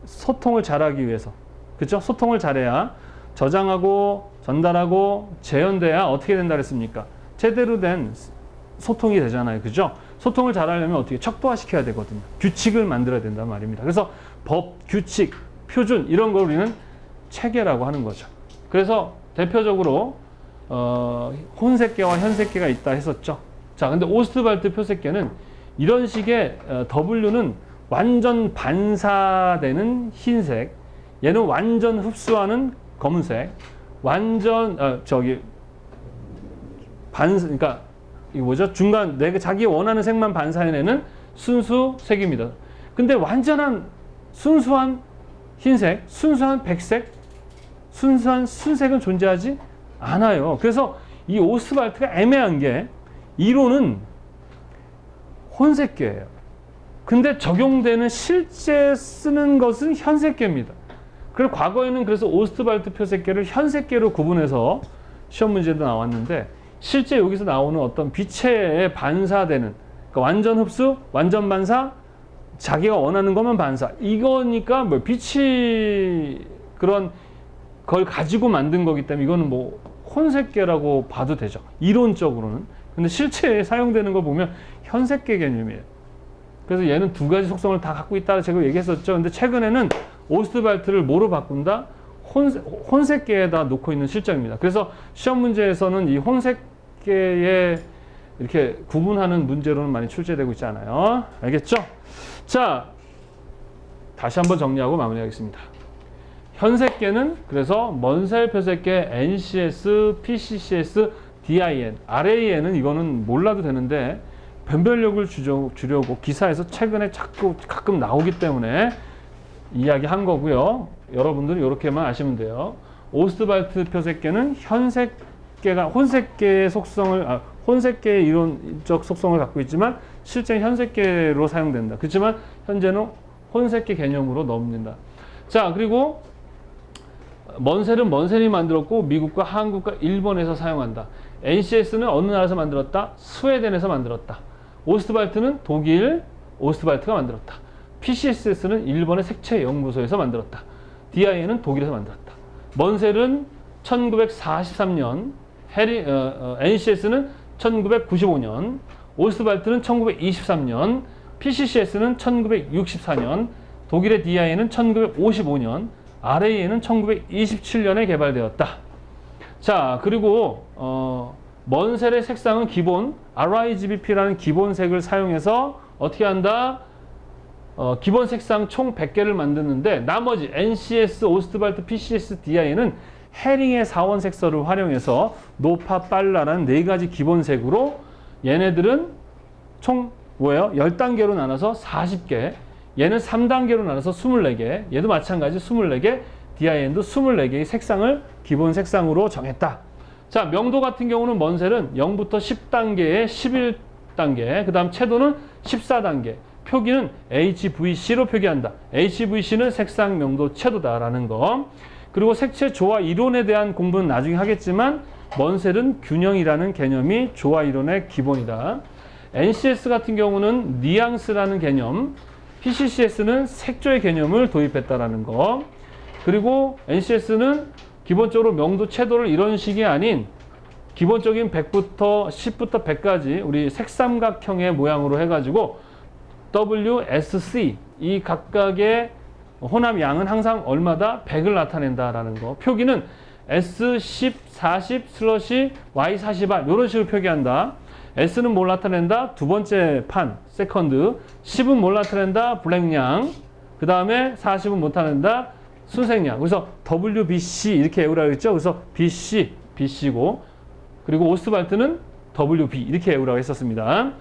소통을 잘하기 위해서, 그죠? 소통을 잘해야 저장하고 전달하고 재현돼야 어떻게 된다 그랬습니까? 제대로 된 소통이 되잖아요, 그죠? 소통을 잘하려면 어떻게 척도화시켜야 되거든요. 규칙을 만들어야 된단 말입니다. 그래서 법, 규칙, 표준 이런 걸 우리는 체계라고 하는 거죠. 그래서 대표적으로 혼색계와 현색계가 있다 했었죠. 자, 근데 오스트발트 표색계는 이런 식의 W는 완전 반사되는 흰색, 얘는 완전 흡수하는 검은색, 완전 그러니까 이거 뭐죠? 중간 내가 자기 원하는 색만 반사해내는 순수 색입니다. 근데 완전한 순수한 흰색, 순수한 백색, 순수한 순색은 존재하지 않아요. 그래서 이 오스트발트가 애매한 게 이론은 혼색계예요. 근데 적용되는 실제 쓰는 것은 현색계입니다. 그리고 과거에는 그래서 오스트발트 표색계를 현색계로 구분해서 시험 문제도 나왔는데 실제 여기서 나오는 어떤 빛에 반사되는, 그러니까 완전 흡수, 완전 반사, 자기가 원하는 것만 반사, 이거니까 뭐 빛이 그런 걸 가지고 만든 거기 때문에 이거는 뭐 혼색계라고 봐도 되죠, 이론적으로는. 근데 실제 사용되는 거 보면 현색계 개념이에요. 그래서 얘는 두 가지 속성을 다 갖고 있다고 제가 얘기했었죠. 근데 최근에는 오스트발트를 뭐로 바꾼다? 혼색계에다 놓고 있는 실정입니다. 그래서 시험 문제에서는 이 혼색계에 이렇게 구분하는 문제로는 많이 출제되고 있지 않아요. 알겠죠? 자, 다시 한번 정리하고 마무리하겠습니다. 현색계는 그래서 먼셀 표색계, NCS, PCCS, DIN, RAN은 이거는 몰라도 되는데 변별력을 주려고 기사에서 최근에 자꾸 가끔 나오기 때문에 이야기한 거고요. 여러분들은 이렇게만 아시면 돼요. 오스트발트 표색계는 현색계가 혼색계의 속성을, 혼색계의 이론적 속성을 갖고 있지만 실제 현색계로 사용된다. 그렇지만 현재는 혼색계 개념으로 넘는다. 자, 그리고 먼셀은 먼셀이 만들었고 미국과 한국과 일본에서 사용한다. NCS는 어느 나라에서 만들었다? 스웨덴에서 만들었다. 오스트발트는 독일 오스트발트가 만들었다. PCS는 일본의 색채연구소에서 만들었다. DIN은 독일에서 만들었다. 먼셀은 1943년, NCS는 1995년, 오스트발트는 1923년, PCCS는 1964년, 독일의 DIN은 1955년, RAN은 1927년에 개발되었다. 자, 그리고 먼셀의 색상은 기본 RIGBP라는 기본색을 사용해서 어떻게 한다? 기본 색상 총 100개를 만드는데 나머지 NCS, 오스트발트, PCS, DIN은 해링의 사원 색소를 활용해서 노파, 빨라라는 4가지 기본색으로 얘네들은 총 뭐예요? 10단계로 나눠서 40개, 얘는 3단계로 나눠서 24개, 얘도 마찬가지 24개, DIN도 24개의 색상을 기본 색상으로 정했다. 자, 명도 같은 경우는 먼셀은 0부터 10단계에 11단계, 그 다음 채도는 14단계, 표기는 HVC로 표기한다. HVC는 색상 명도 채도다라는 거. 그리고 색채 조화 이론에 대한 공부는 나중에 하겠지만 먼셀은 균형이라는 개념이 조화 이론의 기본이다. NCS 같은 경우는 뉘앙스라는 개념, PCCS는 색조의 개념을 도입했다라는 거. 그리고 NCS는 기본적으로 명도 채도를 이런 식이 아닌 기본적인 100부터 10부터 100까지 우리 색삼각형의 모양으로 해가지고 W, S, C 이 각각의 혼합 양은 항상 얼마다 100을 나타낸다라는 거. 표기는 S10, 40, 슬러시, Y40R 이런 식으로 표기한다. S는 뭘 나타낸다? 두 번째 판, 세컨드. 10은 뭘 나타낸다? 블랙양. 그 다음에 40은 못 나타낸다? 순색양. 그래서 WBC 이렇게 외우라고 했죠. 그래서 BC, BC고 그리고 오스트발트는 WB 이렇게 외우라고 했었습니다.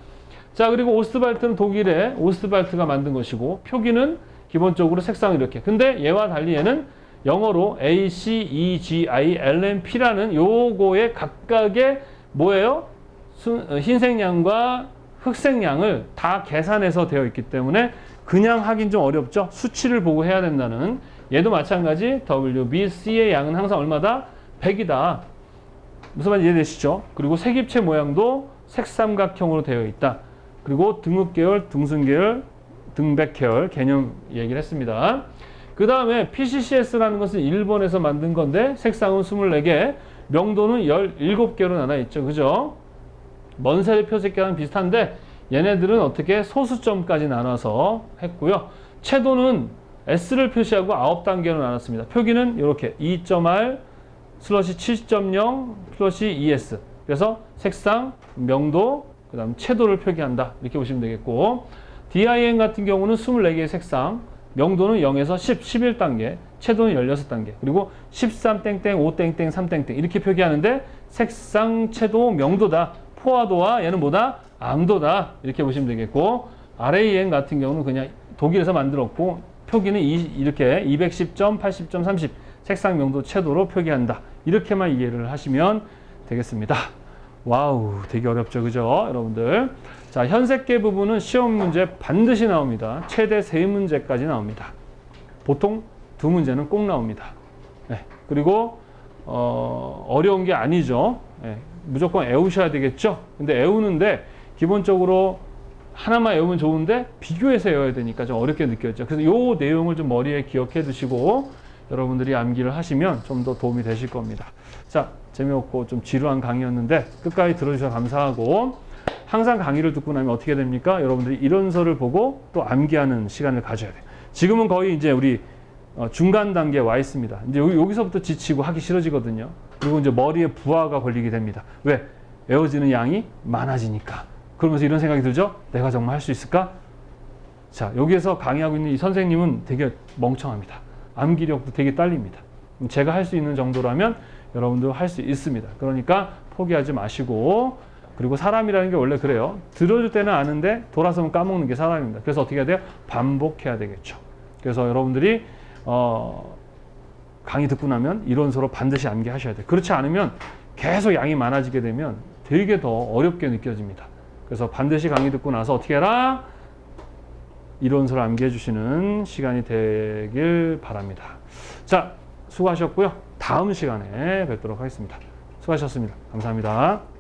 자, 그리고 오스트발트는 독일의 오스트발트가 만든 것이고 표기는 기본적으로 색상은 이렇게. 근데 얘와 달리 얘는 영어로 A, C, E, G, I, L, M, P라는 요거의 각각의 뭐예요? 흰색양과 흑색양을 다 계산해서 되어 있기 때문에 그냥 하긴 좀 어렵죠. 수치를 보고 해야 된다는. 얘도 마찬가지 W, B, C의 양은 항상 얼마다? 100이다. 무슨 말인지 이해되시죠? 그리고 색입체 모양도 색삼각형으로 되어 있다. 그리고 등읍계열, 등순계열, 등백계열 개념 얘기를 했습니다. 그 다음에 PCCS라는 것은 일본에서 만든 건데 색상은 24개, 명도는 17개로 나눠 있죠. 그죠? 먼세대 표색계랑 비슷한데 얘네들은 어떻게 소수점까지 나눠서 했고요. 채도는 S를 표시하고 9단계로 나눴습니다. 표기는 이렇게 2.R 슬러시 7.0 슬러시 ES. 그래서 색상, 명도, 그 다음 채도를 표기한다. 이렇게 보시면 되겠고 DIN 같은 경우는 24개의 색상, 명도는 0에서 10, 11단계, 채도는 16단계, 그리고 13땡땡, 5땡땡, 3땡땡 이렇게 표기하는데 색상, 채도, 명도다. 포화도와 얘는 뭐다? 암도다. 이렇게 보시면 되겠고 RAN 같은 경우는 그냥 독일에서 만들었고 표기는 이렇게 210점, 80점, 30 색상, 명도, 채도로 표기한다. 이렇게만 이해를 하시면 되겠습니다. 와우, 되게 어렵죠, 그죠? 여러분들. 자, 현색계 부분은 시험 문제 반드시 나옵니다. 최대 3문제까지 나옵니다. 보통 2문제는 꼭 나옵니다. 네. 그리고 어려운 게 아니죠. 네. 무조건 외우셔야 되겠죠. 근데 외우는데 기본적으로 하나만 외우면 좋은데 비교해서 외워야 되니까 좀 어렵게 느껴졌죠. 그래서 이 내용을 좀 머리에 기억해 두시고 여러분들이 암기를 하시면 좀 더 도움이 되실 겁니다. 자, 재미없고 좀 지루한 강의였는데 끝까지 들어주셔서 감사하고 항상 강의를 듣고 나면 어떻게 됩니까? 여러분들이 이론서를 보고 또 암기하는 시간을 가져야 돼요. 지금은 거의 이제 우리 중간 단계에 와 있습니다. 이제 여기서부터 지치고 하기 싫어지거든요. 그리고 이제 머리에 부하가 걸리게 됩니다. 왜? 외워지는 양이 많아지니까. 그러면서 이런 생각이 들죠? 내가 정말 할 수 있을까? 자, 여기에서 강의하고 있는 이 선생님은 되게 멍청합니다. 암기력도 되게 딸립니다. 제가 할 수 있는 정도라면 여러분도 할 수 있습니다. 그러니까 포기하지 마시고, 그리고 사람이라는 게 원래 그래요. 들어줄 때는 아는데 돌아서면 까먹는 게 사람입니다. 그래서 어떻게 해야 돼요? 반복해야 되겠죠. 그래서 여러분들이 강의 듣고 나면 이론서로 반드시 암기하셔야 돼요. 그렇지 않으면 계속 양이 많아지게 되면 되게 더 어렵게 느껴집니다. 그래서 반드시 강의 듣고 나서 어떻게 해라? 이론서를 암기해 주시는 시간이 되길 바랍니다. 자, 수고하셨고요. 다음 시간에 뵙도록 하겠습니다. 수고하셨습니다. 감사합니다.